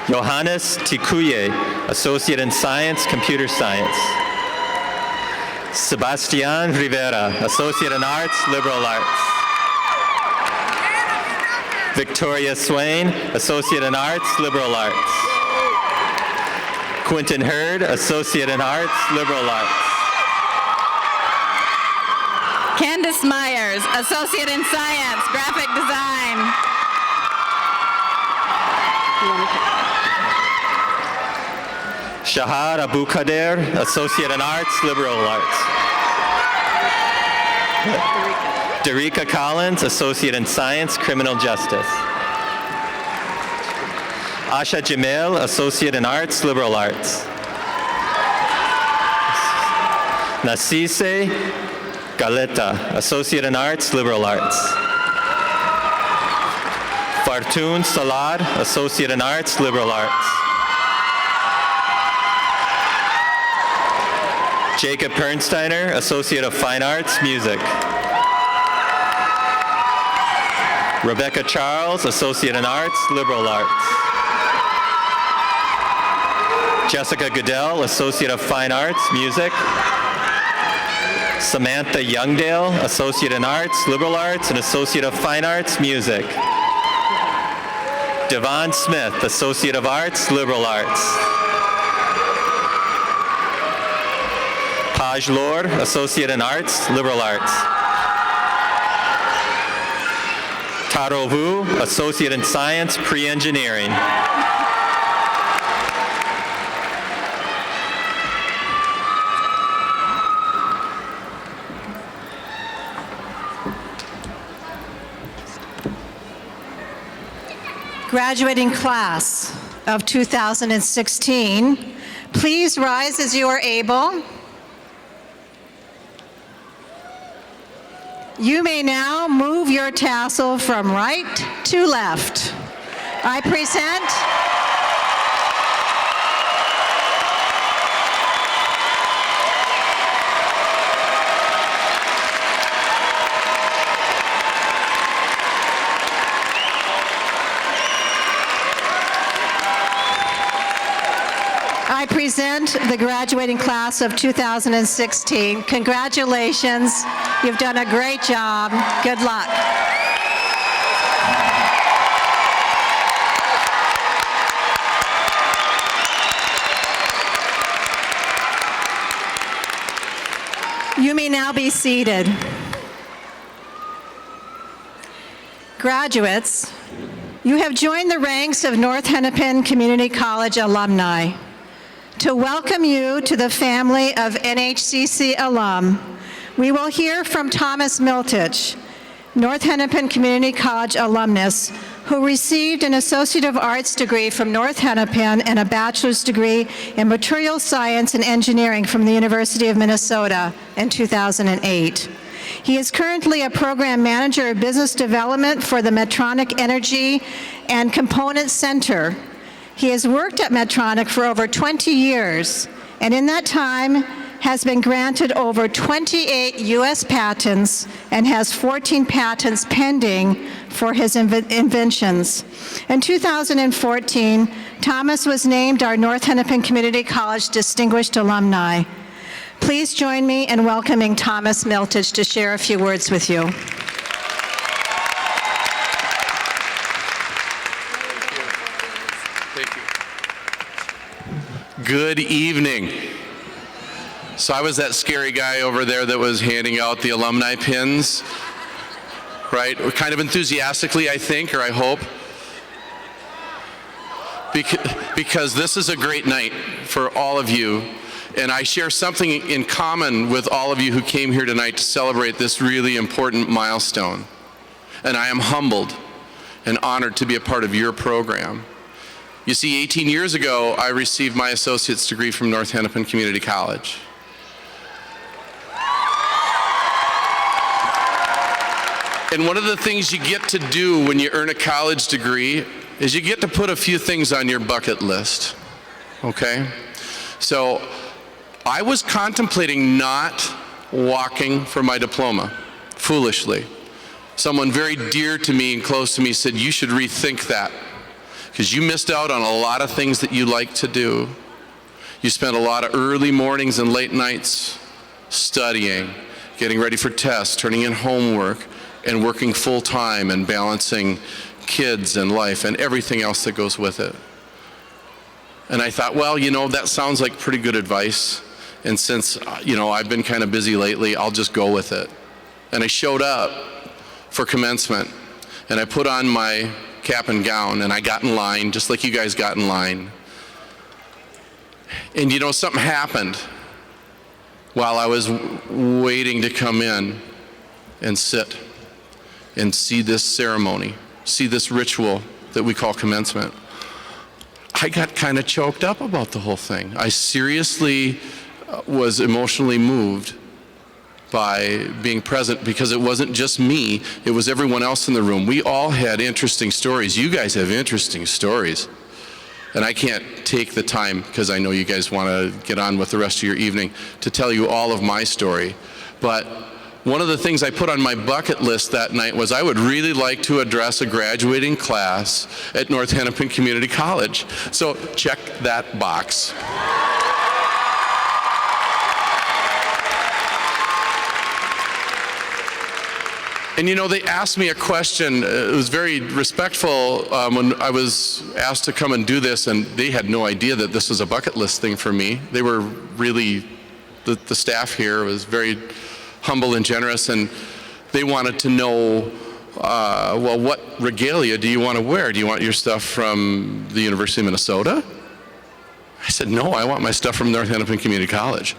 Johannes Tikuye, Associate in Science, Computer Science. Sebastian Rivera, Associate in Arts, Liberal Arts. Victoria Swain, Associate in Arts, Liberal Arts. Quentin Hurd, Associate in Arts, Liberal Arts. Candace Myers, Associate in Science, Graphic Design. Shahar Abu Kader, Associate in Arts, Liberal Arts. Darika Collins, Associate in Science, Criminal Justice. Asha Jamil, Associate in Arts, Liberal Arts. Nasise Galeta, Associate in Arts, Liberal Arts. Fartoon Salad, Associate in Arts, Liberal Arts. Jacob Pernsteiner, Associate of Fine Arts, Music. Rebecca Charles, Associate in Arts, Liberal Arts. Jessica Goodell, Associate of Fine Arts, Music. Samantha Youngdale, Associate in Arts, Liberal Arts, and Associate of Fine Arts, Music. Devon Smith, Associate of Arts, Liberal Arts. Paj Lord, Associate in Arts, Liberal Arts. Taro Vu, Associate in Science, Pre-Engineering. Graduating class of 2016, please rise as you are able. You may now move your tassel from right to left. I present the graduating class of 2016. Congratulations. You've done a great job. Good luck. You may now be seated. Graduates, you have joined the ranks of North Hennepin Community College alumni. To welcome you to the family of NHCC alum, we will hear from Thomas Miltich, North Hennepin Community College alumnus, who received an Associate of Arts degree from North Hennepin and a bachelor's degree in Material Science and Engineering from the University of Minnesota in 2008. He is currently a program manager of business development for the Medtronic Energy and Component Center. He has worked at Medtronic for over 20 years, and in that time has been granted over 28 U.S. patents and has 14 patents pending for his inventions. In 2014, Thomas was named our North Hennepin Community College Distinguished Alumni. Please join me in welcoming Thomas Miltich to share a few words with you. Good evening. So I was that scary guy over there that was handing out the alumni pins, right? Kind of enthusiastically, I think, or I hope. Because this is a great night for all of you, and I share something in common with all of you who came here tonight to celebrate this really important milestone. And I am humbled and honored to be a part of your program. You see, 18 years ago, I received my associate's degree from North Hennepin Community College. And one of the things you get to do when you earn a college degree is you get to put a few things on your bucket list, okay? So I was contemplating not walking for my diploma, foolishly. Someone very dear to me and close to me said, you should rethink that, because you missed out on a lot of things that you like to do. You spent a lot of early mornings and late nights studying, getting ready for tests, turning in homework, and working full-time and balancing kids and life and everything else that goes with it. And I thought, well, you know, that sounds like pretty good advice. And since, you know, I've been kind of busy lately, I'll just go with it. And I showed up for commencement, and I put on my cap and gown, and I got in line, just like you guys got in line. And you know, something happened while I was waiting to come in and sit and see this ceremony, see this ritual that we call commencement. I got kind of choked up about the whole thing. I seriously was emotionally moved by being present, because it wasn't just me, it was everyone else in the room. We all had interesting stories. You guys have interesting stories. And I can't take the time, because I know you guys want to get on with the rest of your evening, to tell you all of my story. But one of the things I put on my bucket list that night was I would really like to address a graduating class at North Hennepin Community College. So check that box. And you know, they asked me a question. It was very respectful when I was asked to come and do this, and they had no idea that this was a bucket list thing for me. They were really, the staff here was very humble and generous, and they wanted to know, well, what regalia do you want to wear? Do you want your stuff from the University of Minnesota? I said, no, I want my stuff from North Hennepin Community College.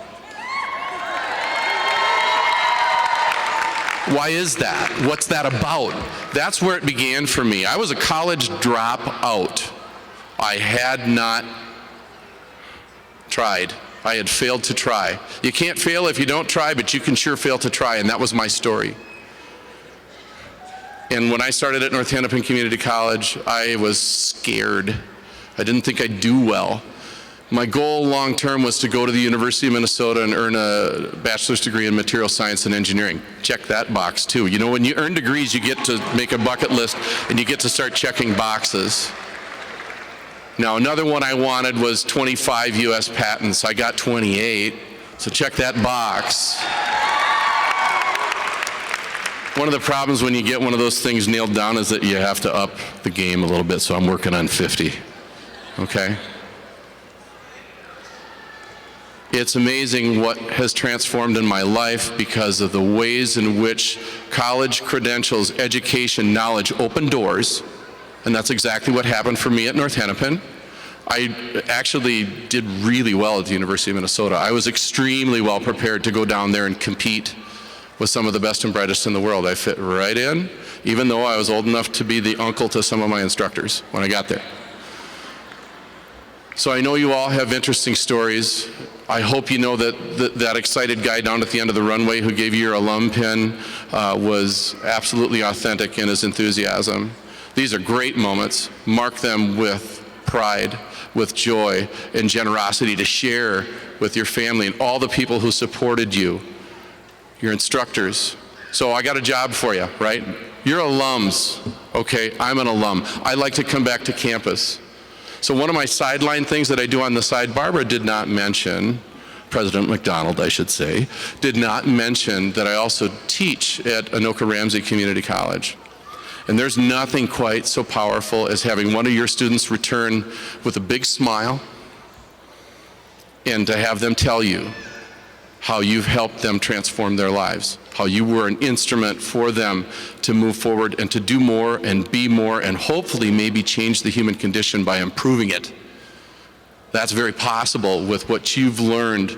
Why is that? What's that about? That's where it began for me. I was a college dropout. I had not tried. I had failed to try. You can't fail if you don't try, but you can sure fail to try, and that was my story. And when I started at North Hennepin Community College, I was scared. I didn't think I'd do well. My goal long term was to go to the University of Minnesota and earn a bachelor's degree in material science and engineering. Check that box too. You know, when you earn degrees, you get to make a bucket list and you get to start checking boxes. Now, another one I wanted was 25 US patents. I got 28, so check that box. One of the problems when you get one of those things nailed down is that you have to up the game a little bit, so I'm working on 50, okay? It's amazing what has transformed in my life because of the ways in which college credentials, education, knowledge open doors, and that's exactly what happened for me at North Hennepin. I actually did really well at the University of Minnesota. I was extremely well prepared to go down there and compete with some of the best and brightest in the world. I fit right in, even though I was old enough to be the uncle to some of my instructors when I got there. So I know you all have interesting stories. I hope you know that that excited guy down at the end of the runway who gave you your alum pin was absolutely authentic in his enthusiasm. These are great moments. Mark them with pride, with joy, and generosity to share with your family and all the people who supported you, your instructors. So I got a job for you, right? You're alums, okay? I'm an alum. I like to come back to campus. So one of my sideline things that I do on the side, Barbara did not mention, President McDonald, I should say, did not mention that I also teach at Anoka Ramsey Community College. And there's nothing quite so powerful as having one of your students return with a big smile and to have them tell you how you've helped them transform their lives, how you were an instrument for them to move forward and to do more and be more and hopefully maybe change the human condition by improving it. That's very possible with what you've learned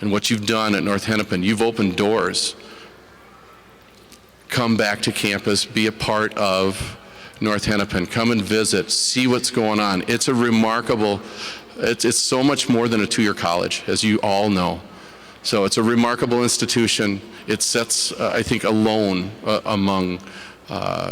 and what you've done at North Hennepin. You've opened doors. Come back to campus, be a part of North Hennepin. Come and visit, see what's going on. It's a remarkable, it's so much more than a two-year college, as you all know. So it's a remarkable institution. It sets, I think, alone among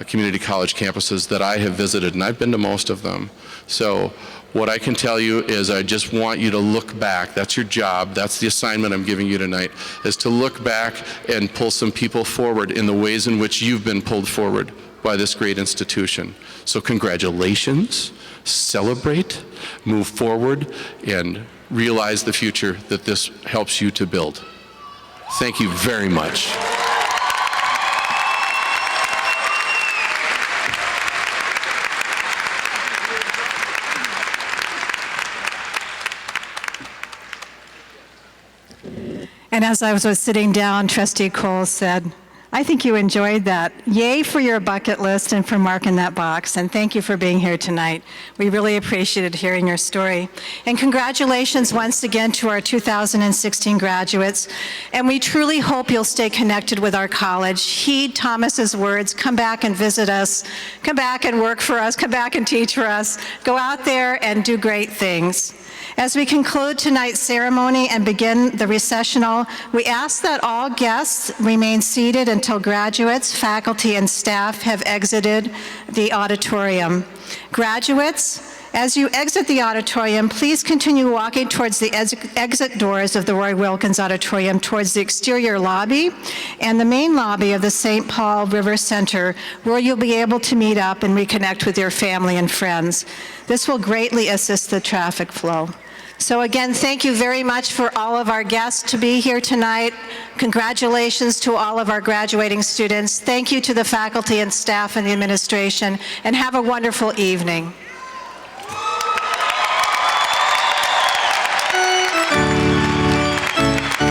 community college campuses that I have visited, and I've been to most of them. So what I can tell you is I just want you to look back. That's your job. That's the assignment I'm giving you tonight, is to look back and pull some people forward in the ways in which you've been pulled forward by this great institution. So congratulations, celebrate, move forward, and realize the future that this helps you to build. Thank you very much. And as I was sitting down, Trustee Cole said, I think you enjoyed that. Yay for your bucket list and for marking that box, and thank you for being here tonight. We really appreciated hearing your story. And congratulations once again to our 2016 graduates, and we truly hope you'll stay connected with our college. Heed Thomas's words, come back and visit us, come back and work for us, come back and teach for us, go out there and do great things. As we conclude tonight's ceremony and begin the recessional, we ask that all guests remain seated until graduates, faculty, and staff have exited the auditorium. Graduates, As you exit the auditorium, please continue walking towards the exit doors of the Roy Wilkins Auditorium towards the exterior lobby and the main lobby of the St. Paul River Center, where you'll be able to meet up and reconnect with your family and friends. This will greatly assist the traffic flow. So again, thank you very much for all of our guests to be here tonight. Congratulations to all of our graduating students. Thank you to the faculty and staff and the administration, and have a wonderful evening.